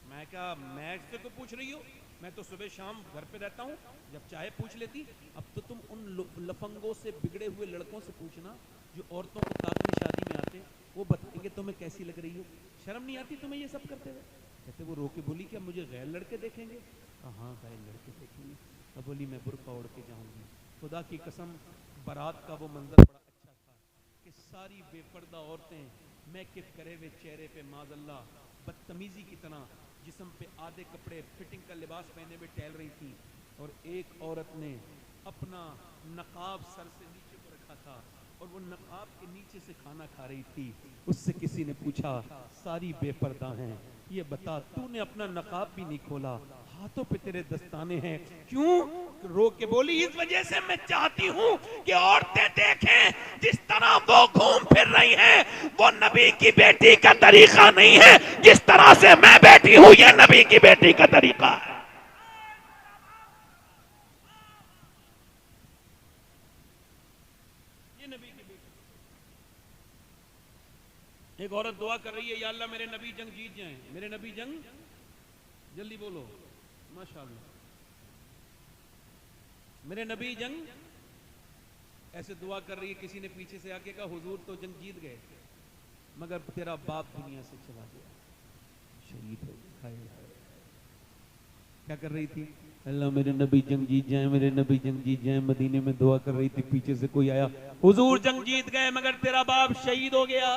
मैं क्या, मैं इससे तो पूछ रही हूं, मैं तो सुबह शाम घर पे रहता हूं, जब चाहे पूछ लेती। अब तो तुम उन लफंगों से, बिगड़े हुए लड़कों से पूछना जो औरतों को ताकने शादी में आते, वो बताएंगे तुम्हें कैसी लग रही हो। शर्म नहीं आती तुम्हें ये सब करते हुए? कहते वो रो के बोली, क्या मुझे गैर लड़के देखेंगे? हाँ गैर लड़के देखेंगे। अब बोली मैं बुर्का ओढ़ के जाऊंगी। खुदा की कसम, बारात का वो मंजर बड़ा अच्छा था कि सारी बेपर्दा औरतें मेकअप करे हुए चेहरे पे माज़अल्लाह बदतमीजी की तरह जिस्म पे आधे कपड़े फिटिंग का लिबास पहने हुए टहल रही थी, और एक औरत ने अपना नकाब सर से नीचे को रखा था और वो नकाब के नीचे से खाना खा रही थी। उससे किसी ने पूछा, सारी बेपर्दा हैं, ये बता तूने अपना नकाब भी नहीं खोला, हाथों पे तेरे दस्ताने हैं, क्यों? रो के बोली, इस वजह से मैं चाहती हूँ कि औरतें देखें जिस तरह वो घूम फिर रही हैं, वो नबी की बेटी का तरीका नहीं है। जिस तरह से मैं बैठी हूँ, ये नबी की बेटी का तरीका है। ये नबी की बेटी। एक औरत दुआ कर रही है, या अल्लाह मेरे नबी जंग जीत जाएं, मेरे नबी जंग, जल्दी बोलो माशाअल्लाह, मेरे नबी जंग। ऐसे दुआ कर रही है, किसी ने पीछे से आके कहा, हुजूर तो जंग जीत गए मगर तेरा बाप दुनिया से चला गया, शहीद हो गया। क्या कर रही थी? अल्लाह मेरे नबी जंग जीत जाए, मेरे नबी जंग जीत जाए। मदीने में दुआ कर रही थी, पीछे से कोई आया, हुजूर जंग जीत गए मगर तेरा बाप शहीद हो गया।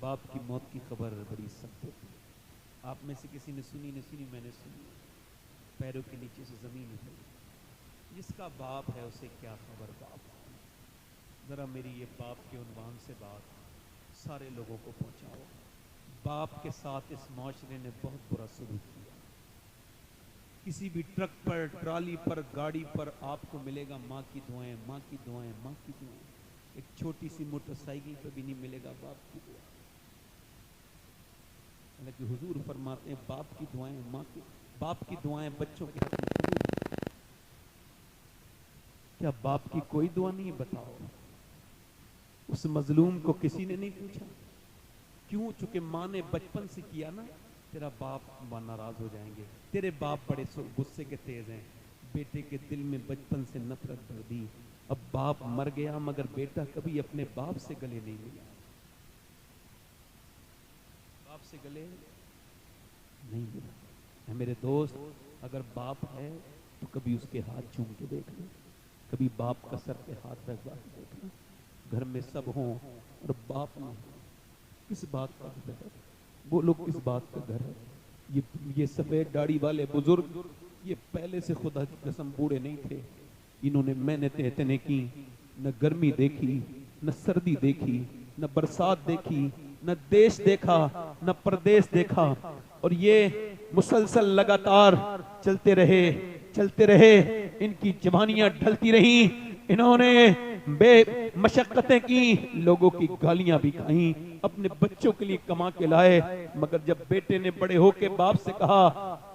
बाप की मौत की खबर बड़ी सख्त होती है। आप में से किसी ने सुनी, न सुनी, मैंने सुनी, पैरों के नीचे से जमीन उतरी। जिसका बाप है उसे क्या खबर बाप। जरा मेरी ये बाप के उन्वान से बात सारे लोगों को पहुंचाओ। बाप के साथ इस माशरे ने बहुत बुरा सलूक किया। किसी भी ट्रक पर, ट्राली पर, गाड़ी पर आपको मिलेगा माँ की दुआएं, माँ की दुआएं, माँ की दुआएं। एक छोटी सी मोटरसाइकिल पर भी नहीं मिलेगा बाप की दुआ। हालांकि हुजूर फरमाते हैं बाप की दुआएं, माँ की, बाप की दुआएं बच्चों के हक में कबूल। क्या बाप की कोई दुआ नहीं? बताओ। उस मजलूम को किसी ने नहीं पूछा, क्यों? चूंकि माँ ने बचपन से किया ना, तेरा बाप नाराज हो जाएंगे, तेरे बाप बड़े गुस्से के तेज हैं। बेटे के दिल में बचपन से नफरत भर दी। अब बाप मर गया मगर बेटा कभी अपने बाप से गले नहीं मिला, बाप से गले नहीं मिला। मेरे दोस्त, अगर बाप है तो कभी उसके हाथ चूम के देख लो, कभी बाप का सर पे हाथ रखवा के देखना। घर में सब हों और बाप न हो, किस बात का घर है? बोलो किस बात का घर है? ये सफेद दाढ़ी वाले बुजुर्ग, ये पहले से खुदा की कसम बूढ़े नहीं थे। इन्होंने मेहनतें इतने की, न गर्मी देखी, न सर्दी देखी, न बरसात देखी, न देश देखा, न प्रदेश देखा, और ये मुसलसल लगातार चलते रहे। इनकी जवानियां ढलती रही, इन्होंने बेमशक्कतें की, लोगों की गालियां भी खाई, अपने बच्चों के लिए कमा के लाए। मगर जब बेटे ने बड़े होके बाप से कहा,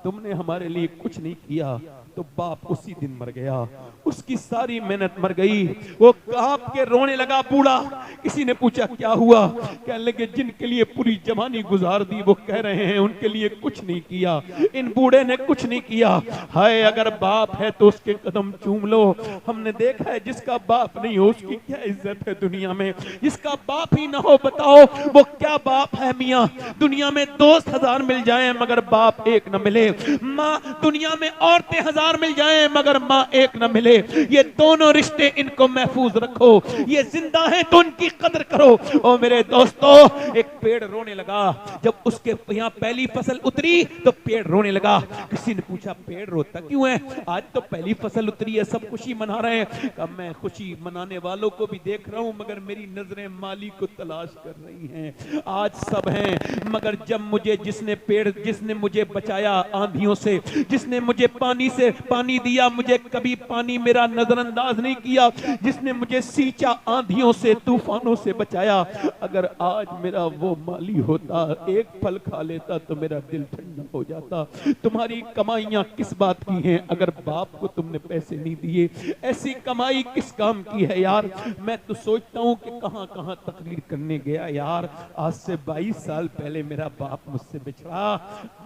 तुमने हमारे लिए कुछ नहीं किया, तो बाप उसी दिन मर गया, उसकी सारी मेहनत मर गई। वो कांप के रोने लगा बूढ़ा। किसी ने पूछा क्या हुआ? कहने लगे जिनके लिए पूरी जवानी गुजार दी वो कह रहे हैं उनके लिए कुछ नहीं किया, इन बूढ़े ने कुछ नहीं किया। हाय अगर बाप है तो उसके कदम चूम लो। हमने देखा है जिसका बाप नहीं हो उसकी क्या इज्जत है दुनिया में। जिसका बाप ही ना हो बताओ वो क्या बाप है मियाँ। दुनिया में दोस्त 1000 मिल जाएं मगर बाप एक न मिले। माँ दुनिया में औरतें 1000 मिल जाएं मगर माँ एक न मिले। ये दोनों रिश्ते इनको महफूज रखो, ये जिंदा है तो उनकी कदर करो। ओ मेरे दोस्तों, एक पेड़ रोने लगा जब उसके यहाँ पहली फसल उतरी तो पेड़ रोने लगा। किसी ने पूछा पेड़ रोता क्यों है? आज तो पहली फसल उतरी है, सब खुशी मना रहे हैं। कब मैं खुशी मनाने वालों को भी देख रहा हूं मगर मेरी नजरें माली को तलाश कर रही हैं। आज सब हैं मगर जब मुझे जिसने मुझे बचाया आंधियों से, जिसने मुझे पानी दिया, मुझे कभी पानी मेरा नजरअंदाज नहीं किया, जिसने मुझे सींचा आंधियों से तूफानों से बचाया, अगर आज मेरा वो माली होता एक फल खा लेता तो मेरा दिल ठंडा हो जाता। तुम्हारी कमाइयां किस बात की हैं अगर बाप को तुमने पैसे नहीं दिए? ऐसी कमाई किस काम की है यार? मैं तो सोचता हूं कि कहां कहां तकरीर करने गया यार। आज से 22 साल पहले मेरा बाप मुझसे बिछड़ा।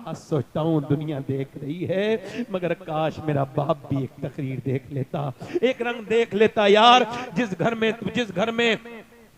आज सोचता हूं दुनिया देख रही है मगर काश मेरा बाप भी एक तकरीर देख लेता, एक रंग देख लेता यार। जिस घर में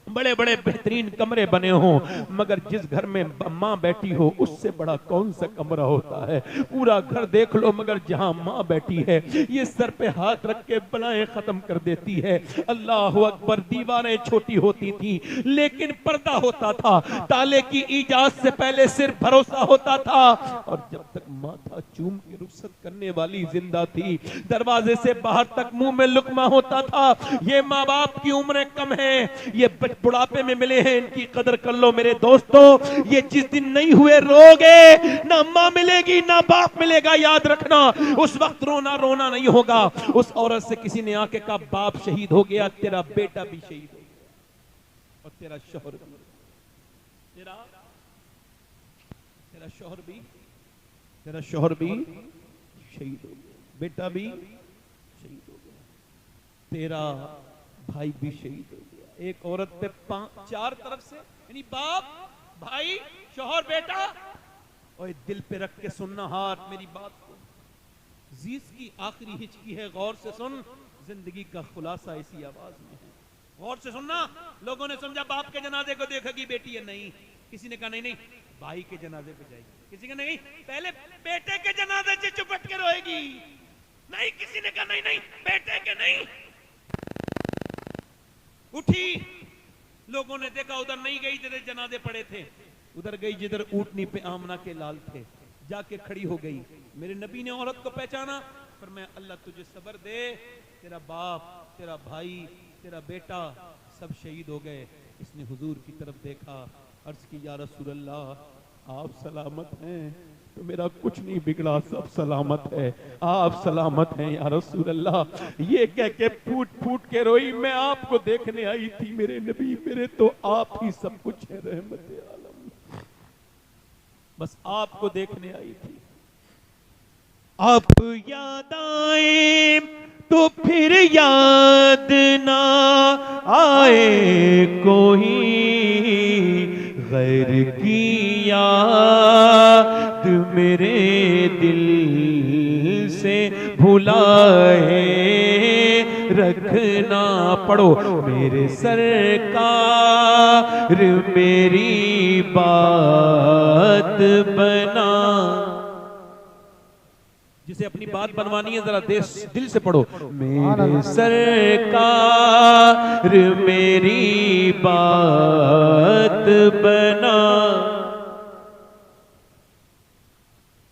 बड़े बड़े बेहतरीन कमरे बने हों मगर जिस घर में माँ बैठी हो उससे बड़ा कौन सा कमरा होता है? पूरा घर देख लो मगर जहां माँ बैठी है ये सर पे हाथ रख के बलाएं खत्म कर देती है। अल्लाह अकबर। दीवारें छोटी होती थी लेकिन पर्दा होता था। ताले की इजाजत से पहले सिर्फ भरोसा होता था। और जब तक माथा चूम के रुखसत करने वाली जिंदा थी दरवाजे से बाहर तक मुंह में लुकमा होता था। ये माँ बाप की उम्रें कम है, ये बुढ़ापे में मिले हैं, इनकी कदर कर लो मेरे दोस्तों। ये जिस दिन नहीं हुए रोगे, ना माँ मिलेगी ना बाप मिलेगा, याद रखना। उस वक्त रोना रोना नहीं होगा। उस औरत से किसी ने आके कहा बाप शहीद हो गया, तेरा बेटा भी शहीद हो गया और तेरा शौहर भी, तेरा शौहर भी शहीद हो गया, बेटा भी शहीद हो गया, तेरा भाई भी शहीद हो गया। एक औरत पे 4 तरफ से यानी बाप, भाई, शौहर, बेटा। और दिल पे रख के सुनना हाथ मेरी बात को। जीस की आखिरी हिचकी है, गौर से सुन। जिंदगी का खुलासा इसी आवाज में है, गौर से सुनना। लोगों ने समझा बाप के जनाजे को देखेगी बेटी है, नहीं। किसी ने कहा नहीं नहीं भाई के जनाजे पे जाएगी, किसी का नहीं पहले बेटे के जनाजे से चुपट के रोएगी, नहीं। किसी ने कहा नहीं नहीं बेटे के नहीं। उठी, लोगों ने देखा उधर नहीं गई जिधर जनाजे पड़े थे, उधर गई जिधर ऊंटनी पे आमना के लाल थे। जाके खड़ी हो गई। मेरे नबी ने औरत को पहचाना, पर मैं अल्लाह तुझे सब्र दे, तेरा बाप, तेरा भाई, तेरा बेटा सब शहीद हो गए। इसने हुजूर की तरफ देखा, अर्ज की या रसूल अल्लाह आप सलामत हैं? तो मेरा कुछ नहीं बिगड़ा, सब सलामत है, आप सलामत हैं या रसूल अल्लाह। ये कह के फूट फूट के रोई, मैं आपको देखने आई थी मेरे नबी, मेरे तो आप ही सब कुछ है, रहमत आलम, बस आपको देखने आई थी। आप याद आए तो फिर याद ना आए कोई, गैर की याद मेरे दिल से भुलाए रखना। पढ़ो मेरे सरकार मेरी बात बना। जिसे अपनी बात बनवानी है जरा दिल से पढ़ो। मेरे सरकार मेरी बात बना,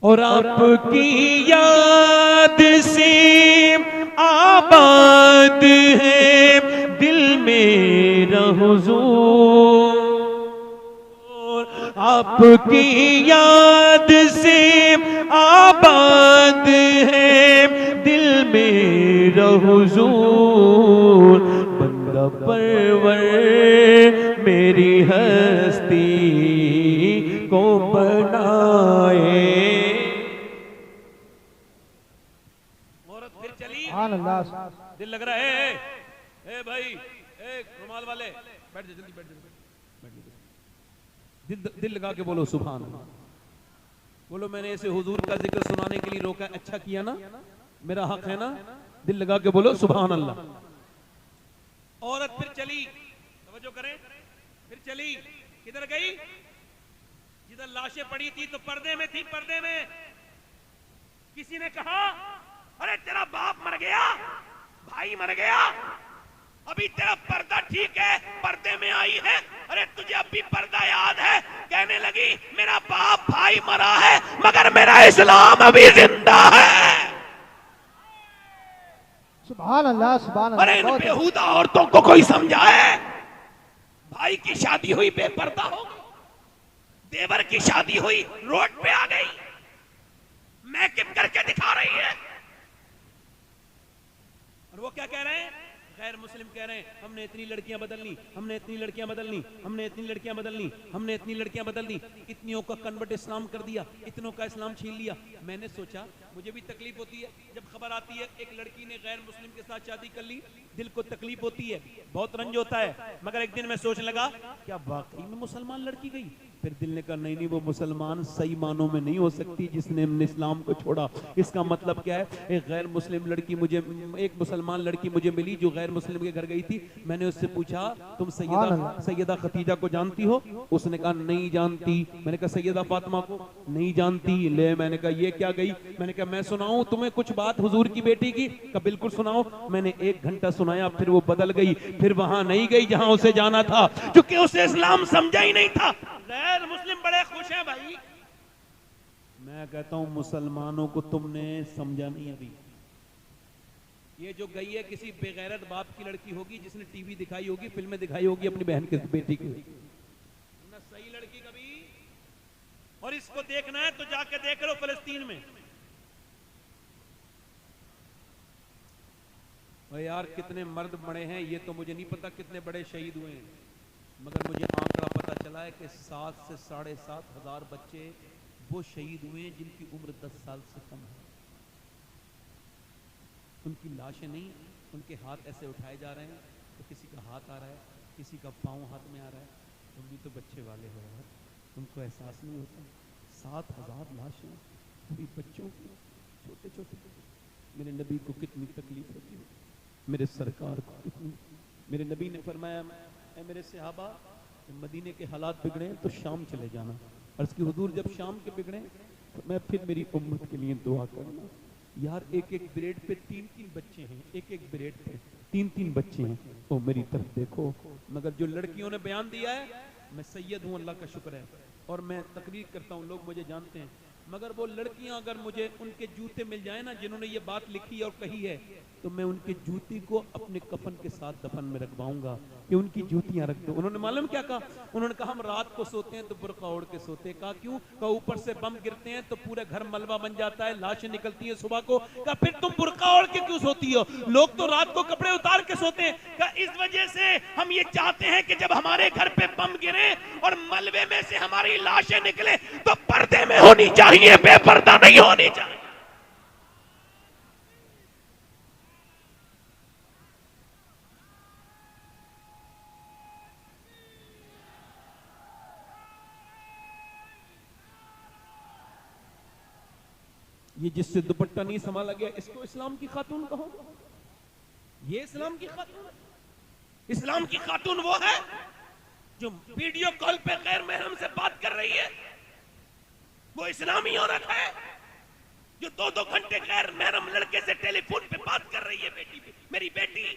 और आपकी याद से आबाद है दिल मेरा हुजूर। आपकी याद से आबाद है दिल मेरा हुजूर। बंदा परवर मेरी हस्ती को बनाए। और चली। अल्लाह। दिल लग रहा है। ए भाई, ए रुमाल वाले, बैठ जा, जल्दी बैठ जा, बैठ जा। दिल लगा के बोलो सुभान अल्लाह। बोलो मैंने ऐसे हुजूर का जिक्र सुनाने के लिए रोका, अच्छा किया ना, मेरा हक है ना। दिल लगा के बोलो सुभान अल्लाह। औरत फिर चली, तवज्जो करें, फिर चली, किधर गई? जिधर लाशें पड़ी थी तो पर्दे में थी। पर्दे में किसी ने कहा, अरे तेरा बाप मर गया, भाई मर गया, अभी तेरा पर्दा ठीक है, पर्दे में आई है, अरे तुझे अभी पर्दा याद है? कहने लगी, मेरा बाप भाई मरा है मगर मेरा इस्लाम अभी जिंदा है। सुभान अल्लाह, सुभान अरे इन अल्लाह। बेहुदा औरतों को कोई समझाए। भाई की शादी हुई बेपर्दा हो गई, देवर की शादी हुई रोड पे आ गई, मेकअप करके दिखा रही है। और वो क्या कह रहे हैं? गैर मुस्लिम कह रहे हैं, हमने इतनी लड़कियां बदल ली, हमने इतनी लड़कियां बदल ली, हमने इतनी लड़कियां बदल ली, हमने इतनी लड़कियां बदल दी, इतनियों का कन्वर्ट इस्लाम कर दिया, इतनों का इस्लाम छीन लिया। मैंने सोचा, मुझे भी तकलीफ होती है जब खबर आती है एक लड़की ने गैर मुस्लिम के साथ शादी कर ली, दिल को तकलीफ होती है, बहुत रंज होता है। मगर एक दिन मैं सोचने लगा, क्या वाकई में मुसलमान लड़की गई? फिर दिल ने कहा नहीं, वो मुसलमान सही मानों में नहीं हो सकती जिसने इस्लाम को छोड़ा। इसका मतलब क्या है? एक गैर मुस्लिम लड़की मुझे, एक मुसलमान लड़की मुझे मिली जो गैर मुस्लिम के घर गई थी। मैंने उससे पूछा, तुम सैयदा खतीजा को जानती हो? उसने कहा नहीं जानती। मैंने कहा सैयदा फातिमा को? नहीं जानती। ले, मैंने कहा ये क्या गई? मैंने कहा मैं सुनाऊं तुम्हें कुछ बात हुजूर की बेटी की? कहा बिल्कुल सुनाओ। मैंने 1 घंटा सुनाया, फिर वो बदल गई, फिर वहां नहीं गई जहां उसे जाना था, क्योंकि उसे इस्लाम समझा ही नहीं था। गैर मुस्लिम बड़े खुश हैं भाई। मैं कहता हूं मुसलमानों को तुमने समझा नहीं अभी। ये जो गई है किसी बेगैरत बाप की लड़की होगी जिसने टीवी दिखाई होगी, फिल्में दिखाई होगी अपनी बहन के बेटी की, ना सही लड़की कभी। और इसको देखना है तो जाके देख लो फिलिस्तीन में। और यार कितने मर्द मरे हैं ये तो मुझे नहीं पता, कितने बड़े शहीद हुए हैं, मगर मुझे आंकड़ा पता चला है कि 7 से 7.5 हजार बच्चे वो शहीद हुए हैं जिनकी उम्र 10 साल से कम है। उनकी लाशें नहीं, उनके हाथ ऐसे उठाए जा रहे हैं, तो किसी का हाथ आ रहा है, किसी का पाँव हाथ में आ रहा है। तुम भी तो बच्चे वाले हो यार, तुमको एहसास नहीं होता? 7,000 लाशें अभी बच्चों की, छोटे छोटे। मेरे नबी को कितनी तकलीफ होती है, मेरे सरकार को कितनी। मेरे नबी ने फरमाया, मेरे सहाबा मदीने के हालात बिगड़े तो शाम चले जाना। अर्ज़ की हुजूर जब शाम के बिगड़े तो मैं फिर मेरी उम्मत के लिए दुआ करना। यार एक एक ब्रेड पे 3-3 बच्चे हैं, एक एक ब्रेड पे 3-3 बच्चे हैं। ओ मेरी तरफ देखो। मगर जो लड़कियों ने बयान दिया है, मैं सैयद हूँ, अल्लाह का शुक्र है, और मैं तकरीर करता हूँ, लोग मुझे जानते हैं। मगर वो लड़कियां अगर मुझे उनके जूते मिल जाए ना जिन्होंने ये बात लिखी और कही है, तो मैं उनके जूती को अपने कफन के साथ दफन में रखवाऊंगा कि उनकी जूतियां रख दो। उन्होंने मालूम क्या कहा? उन्होंने कहा हम रात को सोते हैं तो बुर्का ओढ़ के सोते हैं। कहा क्यों? कहा ऊपर से बम गिरते हैं तो पूरे घर मलबा बन जाता है, लाशें निकलती हैं सुबह को। कहा फिर तुम बुर्का ओढ़ के क्यों सोती हो? लोग तो रात को कपड़े उतार के सोते हैं। कहा इस वजह से हम ये चाहते हैं कि जब हमारे घर पे बम गिरे और मलबे में से हमारी लाशें निकले तो पर्दे में होनी चाहिए, बेपर्दा नहीं होनी चाहिए। ये जिससे दुपट्टा नहीं संभाला गया इसको इस्लाम की खातून कहो? ये इस्लाम की खातून? इस्लाम की खातून वो है जो वीडियो कॉल पे गैर महरम से बात कर रही है, वो इस्लामी औरत है जो 2-2 घंटे गैर महरम लड़के से टेलीफोन पे बात कर रही है। मेरी बेटी,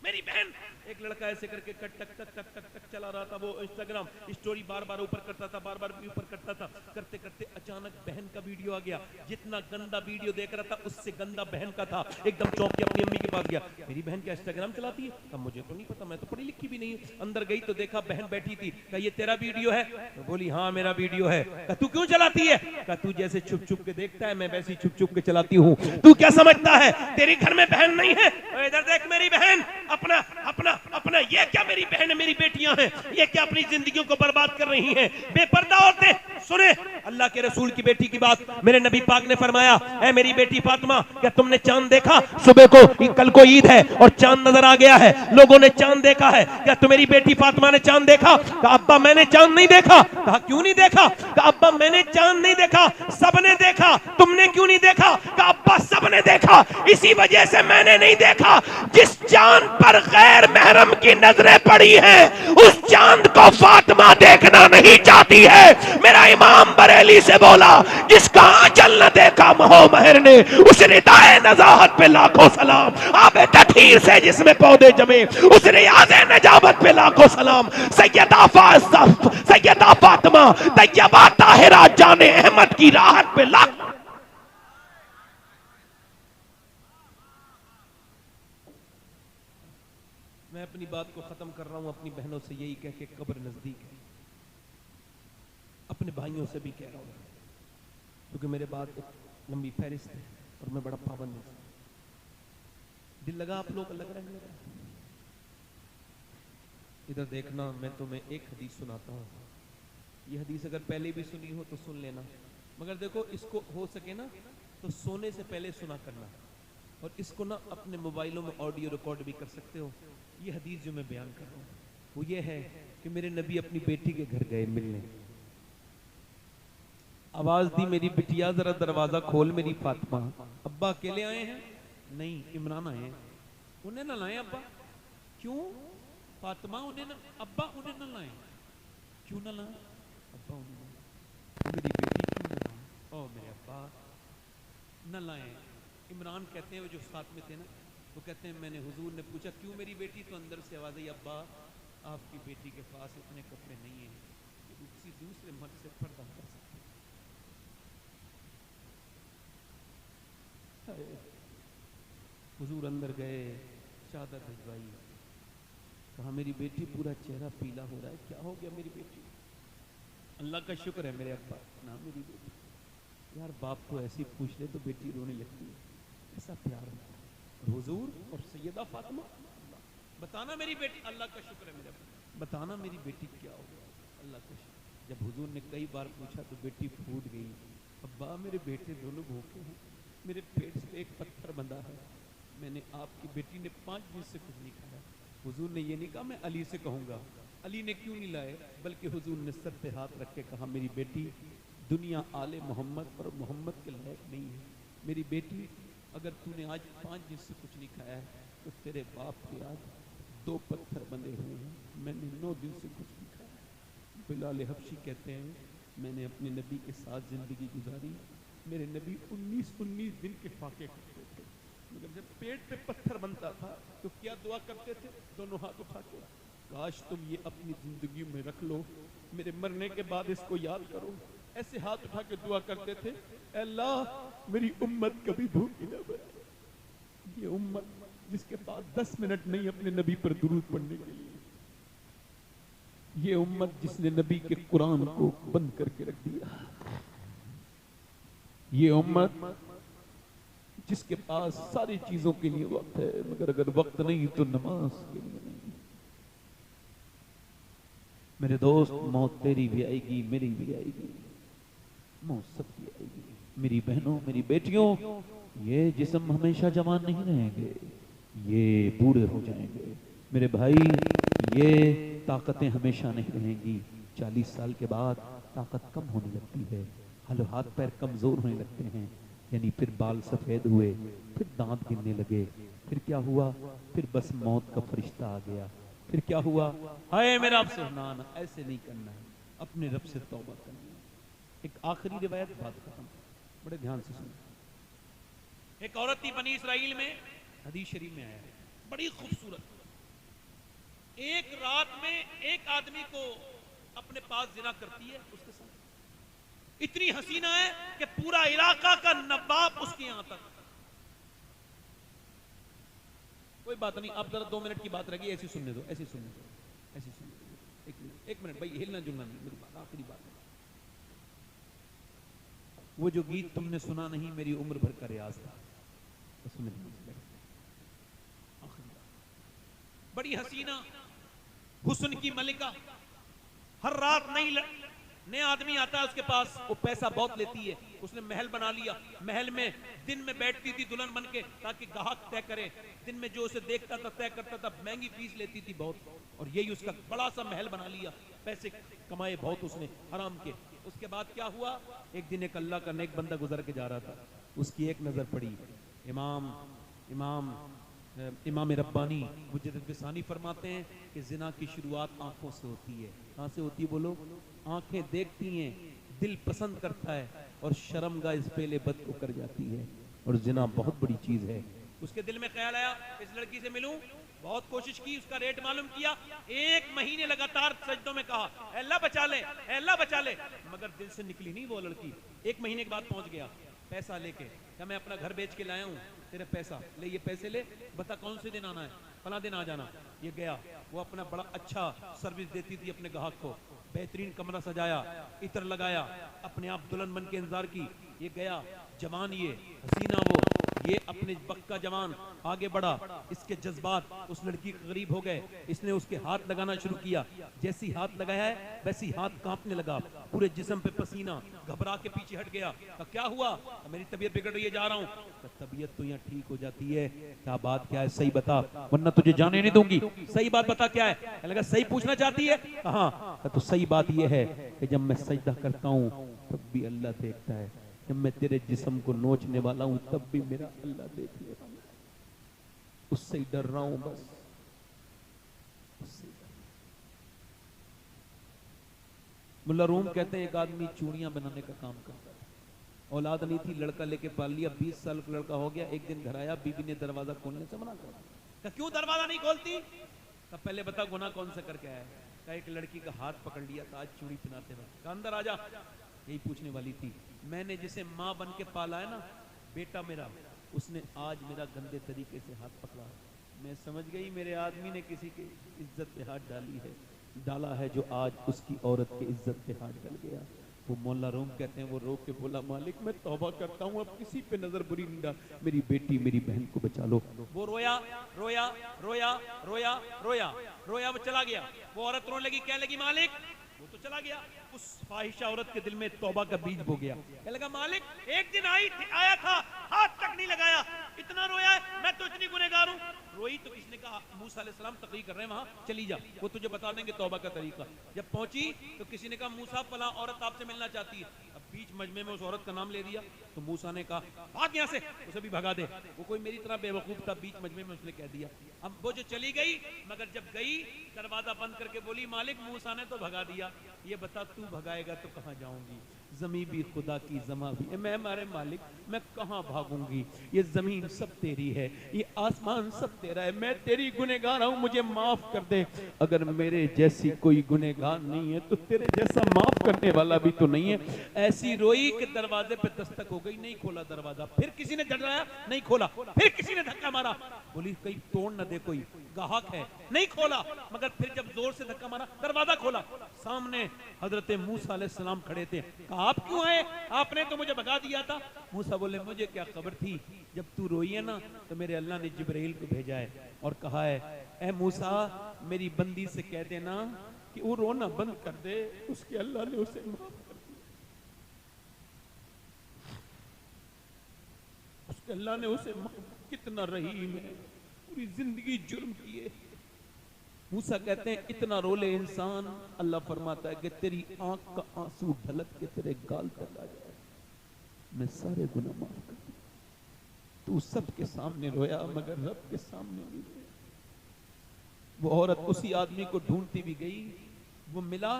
मेरी बहन। एक लड़का ऐसे करके टक टक टक टक टक टक चला रहा था, वो इंस्टाग्राम स्टोरी बार बार ऊपर करता था, बार बार ऊपर करता था। करते करते अचानक बहन का वीडियो आ गया। जितना गंदा वीडियो देख रहा था उससे गंदा बहन का था। एकदम चौंक के अपनी अम्मी के पास गया, मेरी बहन क्या इंस्टाग्राम चलाती है? अब मुझे तो नहीं पता, मैं तो पढ़ी लिखी भी नहीं। अंदर गई तो देखा बहन बैठी थी। कहा ये तेरा वीडियो है? तो बोली हाँ मेरा वीडियो है। कहा तू क्यों चलाती है? कहा तू जैसे छुप छुप के देखता है मैं वैसे ही छुप छुप के चलाती हूँ। तू क्या समझता है तेरी घर में बहन नहीं है? इधर देख मेरी बहन अपना अपना अपने वरना ये क्या मेरी बहन मेरी बेटियां हैं, ये क्या अपनी जिंदगियों को बर्बाद कर रही हैं। बेपर्दा औरतें सुने अल्लाह के रसूल की बेटी की बात। मेरे नबी पाक ने फरमाया, ऐ मेरी बेटी फातिमा, क्या तुमने चांद देखा? सुबह को कल को ईद है और चांद नजर आ गया है, लोगों ने चांद देखा है, क्या तुम्हारी बेटी फातिमा ने चांद देखा? कहा अब्बा मैंने चांद नहीं देखा। कहा क्यों नहीं देखा? कहा अब्बा मैंने चांद नहीं देखा, सबने देखा, तुमने क्यों नहीं देखा? कहा अब्बा सबने देखा, इसी वजह से मैंने नहीं देखा। जिस चांद पर गैर महरम की नजरें पड़ी हैं, उस चांद को फातिमा देखना नहीं चाहती है। मेरा इमाम बरेली से बोला, जिसका आंचल न देखा महो महर ने, उस रिदाए नजाहत पे लाखों सलाम। आबे तथीर से जिसमें पौधे जमे, उस रियाज़े नजाबत पे लाखों सलाम। सैयदा फातिमा तैयबा ताहिरा जाने अहमद की राहत पे लाख। मैं अपनी बात को खत्म कर रहा हूं अपनी बहनों से यही कह के, कब्र नजदीक है। अपने भाइयों से भी कह रहा हूं, क्योंकि मेरे बाद एक लंबी फहरिस्त है और मैं बड़ा पाबंद हूं। दिल लगा आप लोग, लग रहा है मेरा? इधर देखना, मैं तुम्हें एक हदीस सुनाता हूँ। ये हदीस अगर पहले भी सुनी हो तो सुन लेना, मगर देखो इसको हो सके ना तो सोने से पहले सुना करना, और इसको ना अपने मोबाइलों में ऑडियो रिकॉर्ड भी कर सकते हो। ये हदीस जो मैं बयान कर रहा हूँ वो ये है कि मेरे नबी अपनी बेटी के घर गए मिलने। आवाज दी, मेरी बिटिया जरा दरवाजा खोल मेरी फातिमा। अब्बा अकेले आए हैं? नहीं, इमरान आए हैं। उन्हें ना लाए अब्बा? क्यों? फातिमा उन्हें ना, अब्बा उन्हें ना लाए। क्यों ना लाए अब्बा? उन्हें मेरी बेटी क्यों ना लाए? ओ मेरे अब्बा न लाए। इमरान कहते हैं, वो जो साथ में थे ना, वो कहते हैं मैंने हुजूर ने पूछा क्यों मेरी बेटी, तो अंदर से आवाज आई, अब्बा आपकी बेटी के पास इतने कपड़े नहीं हैं कि किसी दूसरे मर्द से पर्दा कर सकते। हुजूर अंदर गए, चादर भिजवाई, कहा मेरी बेटी पूरा चेहरा पीला हो रहा है, क्या हो गया मेरी बेटी? अल्लाह का शुक्र है मेरे अब्बा ना मेरी बेटी। यार बाप को ऐसी पूछ ले तो बेटी रोने लगती है, ऐसा प्यार है। हुजूर और सैयदा फातिमा, बताना मेरी बेटी, अल्लाह का शुक्र है मेरे अब्बा, बताना मेरी बेटी क्या हो गया? अल्लाह का शुक्र। जब हुजूर ने कई बार पूछा तो बेटी फूट गई, अब्बा मेरे बेटे दोनों भूखे हैं, मेरे पेट से एक पत्थर बंधा है, मैंने आपकी बेटी ने 5 दिन से कुछ नहीं खाया। हुजूर ने ये नहीं कहा मैं अली से कहूँगा, अली ने क्यों नहीं लाए, बल्कि हुजूर ने सर पे हाथ रख के कहा मेरी बेटी दुनिया आले मोहम्मद और मोहम्मद के लायक नहीं है। मेरी बेटी अगर तूने आज 5 दिन से कुछ नहीं खाया है तो तेरे बाप के आज 2 पत्थर बंधे हुए हैं, मैंने 9 दिन से कुछ नहीं खाया। बिलाल हबशी कहते हैं मैंने अपने नबी के साथ जिंदगी गुजारी, मेरे नबी 19 दिन के फाके करते थे, मगर जब पेट पे पत्थर बनता था तो क्या दुआ करते थे? दोनों हाथ उठा के, काश तुम ये अपनी जिंदगी में रख लो, मेरे मरने के बाद इसको याद करो। ऐसे हाथ उठा के दुआ करते थे, अल्लाह मेरी उम्मत कभी भूखी न मरे। ये उम्मत जिसके पास 10 मिनट नहीं अपने नबी पर दुरूद पढ़ने के लिए, ये उम्मत जिसने नबी के कुरान को बंद करके रख दिया, ये उम्मत जिसके पास सारी चीजों के लिए वक्त है, मगर अगर वक्त नहीं तो नमाज के लिए नहीं। मेरे दोस्त, मौत तेरी भी आएगी, मेरी भी आएगी, मौत सबकी आएगी। मेरी बहनों, मेरी बेटियों, ये जिस्म हमेशा जवान नहीं रहेंगे, ये बूढ़े हो जाएंगे। मेरे भाई, ये ताकतें हमेशा नहीं रहेंगी। 40 साल के बाद ताकत कम होने लगती है, हाथ पैर कमजोर होने लगते हैं, यानी फिर बाल सफेद हुए, फिर दांत गिरने लगे, फिर क्या हुआ? फिर बस मौत का फरिश्ता आ गया। फिर क्या हुआ? हाय मेरा आपसे ना ना, ऐसे नहीं करना है, अपने रब से तौबा करना है। एक आखिरी रिवायत, बात खत्म, बड़े ध्यान से सुनो। एक औरत थी बनी इसराइल में, हदीस शरीफ में आया है, बड़ी खूबसूरत, एक रात में एक आदमी को अपने पास जिना करती है, उसके साथ इतनी हसीना है कि पूरा इलाका का नवाब उसके यहां तक। कोई बात नहीं, आप जरा 2 मिनट की बात रहेगी, ऐसी सुनने दो, ऐसी सुनने दो, ऐसी सुनने दो। एक मिनट भाई, हिलना जुलना नहीं, मेरी बात आखिरी बात है। वो जो गीत तुमने सुना नहीं, मेरी उम्र भर का रियाज था, तो सुने। आखिरी बात, बड़ी हसीना हुस्न की मलिका, हर रात नया आदमी आता है उसके पास, वो पैसा बहुत लेती है, उसने महल बना लिया, महल में दिन में बैठती थी दुल्हन बन के ताकि ग्राहक तय करे, दिन में जो उसे देखता था तय करता था, महंगी फीस लेती थी बहुत, और यही उसका बड़ा सा महल बना लिया, पैसे कमाए बहुत उसने हराम के। उसके बाद क्या हुआ, एक दिन एक अल्लाह का नेक बंदा गुजर के जा रहा था, उसकी एक नजर पड़ी, इमाम रब्बानी मुजद्दिद बिसानी फरमाते हैं कि जिना की शुरुआत आंखों से होती है। कहाँ से होती है बोलो? आंखें देखती हैं, दिल पसंद करता है, और शर्मगाह इस पेले बद को कर जाती है, और जिना बहुत बड़ी चीज है। उसके दिल में ख्याल आया इस लड़की से मिलूं, बहुत कोशिश की, उसका रेट मालूम किया, 1 महीने लगातार सजदों में कहा अल्लाह बचा ले, अल्लाह बचा ले, मगर दिल से निकली नहीं वो लड़की। 1 महीने के बाद पहुंच गया पैसा लेके, क्या मैं अपना घर बेच के लाया हूँ, तेरे पैसा ले, ये पैसे ले, बता कौन से दिन आना है, फला दिन आ जाना। ये गया, वो अपना बड़ा अच्छा सर्विस देती थी अपने ग्राहक को, बेहतरीन कमरा सजाया, इत्र लगाया, अपने आप दुल्हन बन के इंतजार की। ये गया जवान, ये हसीना, वो ये अपने वक्त का जवान आगे बढ़ा, इसके जज्बात उस लड़की के करीब हो गए, इसने उसके हाथ लगाना शुरू किया, जैसी हाथ लगाया है वैसी हाथ कांपने लगा, पूरे जिस्म पे पसीना, घबरा के पीछे हट गया। क्या हुआ? मेरी तबीयत बिगड़ रही है, जा रहा हूँ। तबीयत तो यहाँ ठीक हो जाती है, क्या बात क्या है, सही बता वरना तुझे जाने नहीं दूंगी, सही बात बता क्या है। लगा सही पूछना चाहती है, हाँ तो सही बात यह है कि जब मैं सजदा करता हूँ तब भी अल्लाह देखता है, जब मैं तेरे जिस्म को नोचने वाला हूं तब भी मेरा अल्लाह देख लेगा, उससे ही डर रहा हूं बस, उससे। मुल्ला रूम कहते हैं एक आदमी चूड़ियां बनाने का काम करता है, औलाद नहीं थी, लड़का लेके पाल लिया, 20 साल का लड़का हो गया, एक दिन घर आया, बीबी ने दरवाजा खोलने से मना कर दिया। क्यों दरवाजा नहीं खोलती? तब पहले बता गुनाह कौन सा करके आया है? एक लड़की का हाथ पकड़ लिया था आज चूड़ी पहनाते वक्त, अंदर आ जा, यही पूछने वाली थी। मैंने जिसे माँ बन के पाला है ना, बेटा मेरा, उसने आज मेरा गंदे तरीके से हाथ पकड़ा। मैं समझ गई मेरे आदमी ने किसी की इज्जत पे हाथ डाला है जो आज उसकी औरत की इज्जत पे हाथ डाल गया। वो मौला रूम कहते हैं, वो रो के बोला मालिक मैं तौबा करता हूँ, अब किसी पे नजर बुरी नहीं डाल, मेरी बेटी मेरी बहन को बचा लो। वो रोया रोया रोया रोया रोया रोया, वो चला गया। वो औरत रोने लगी, क्या लगी मालिक, वो तो चला गया। उस फाहिशा औरत के दिल में तौबा का बीज बो गया। क्या लगा मालिक एक दिन आया था, हाथ तक नहीं लगाया, इतना रोया है, मैं तो इतनी गुनहगार हूँ। रोई तो किसने कहा, मूसा अलैहिस्सलाम तकरीर कर रहे हैं वहां, चली जा, वो तुझे बता देंगे तौबा का तरीका। जब पहुंची तो किसी ने कहा मूसा फला औरत आपसे मिलना चाहती है। अब बीच मजमे में उस औरत का नाम ले दिया तो मूसा ने कहा भाग यहाँ से, उसे भी भगा दे। वो कोई मेरी तरह बेवकूफ था, बीच मजमे में उसने कह दिया। अब वो जो चली गई, मगर जब गई दरवाजा बंद करके बोली मालिक मूसा ने तो भगा दिया, ये बता तू भगाएगा तो कहाँ जाऊंगी, जमीन भी खुदा की जमा भी, मैं हमारे मालिक मैं कहाँ भागूंगी, ये जमीन सब तेरी है, ये आसमान सब तेरा है, मैं तेरी गुनहगार हूँ, मुझे माफ कर दे। अगर मेरे जैसी कोई गुनहगार नहीं है तो तेरे जैसा माफ करने वाला भी तो नहीं है। ऐसी रोई कि दरवाजे पे दस्तक हो गई, नहीं खोला दरवाजा, फिर किसी ने झटकाया, नहीं खोला, फिर किसी ने धक्का मारा, बोली कहीं तोड़ न दे कोई, गाहक है, नहीं खोला, मगर फिर जब जोर से धक्का मारा दरवाजा खोला, सामने हजरत मूसा अलैहिस्सलाम खड़े थे। कहा आप क्यों आए, आपने तो मुझे भगा दिया था। मूसा बोले मुझे क्या खबर थी, जब तू रोई है ना तो मेरे अल्लाह ने जिब्राइल को भेजा है और कहा है ए मूसा मेरी बंदी से कह देना कि वो रोना बंद कर दे, उसके अल्लाह ने उसे माफ कर दिया, उसके अल्लाह ने उसे कितना रहीम है, पूरी जिंदगी जुर्म किए। मूसा कहते हैं इतना रोले इंसान, अल्लाह फरमाता है कि तेरी आंख का आंसू ढलक के तेरे गाल तक आ जाए, मैं सारे गुनाह माफ कर दूं। तू सबके सामने रोया मगर रब के सामने नहीं रोया। वो औरत उसी आदमी को ढूंढती भी गई, वो मिला,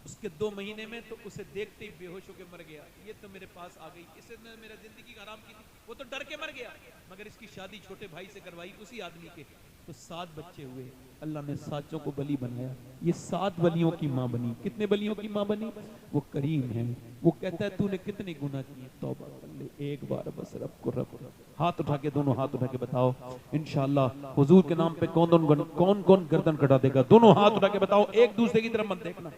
उसके 2 महीने में तो उसे देखते ही बेहोश होकर मर गया। ये तो मेरे पास आ गई, इसने मेरा जिंदगी हराम की थी, वो तो डर के मर गया, मगर इसकी शादी छोटे भाई से करवाई उसी आदमी के, तो 7 बच्चे हुए। अल्लाह ने 7 को बली बनाया, ये 7 बलियों की माँ बनी। कितने बलियों की माँ बनी? वो करीम है, वो कहता है तूने कितने गुनाह किए, तौबा कर ले एक बार बस, रब को रब। हाथ उठा के, दोनों हाथ उठा के बताओ इंशाअल्लाह हुजूर के नाम पे कौन कौन गर्दन कटा देगा, दोनों हाथ उठा के बताओ, एक दूसरे की तरफ मत देखना।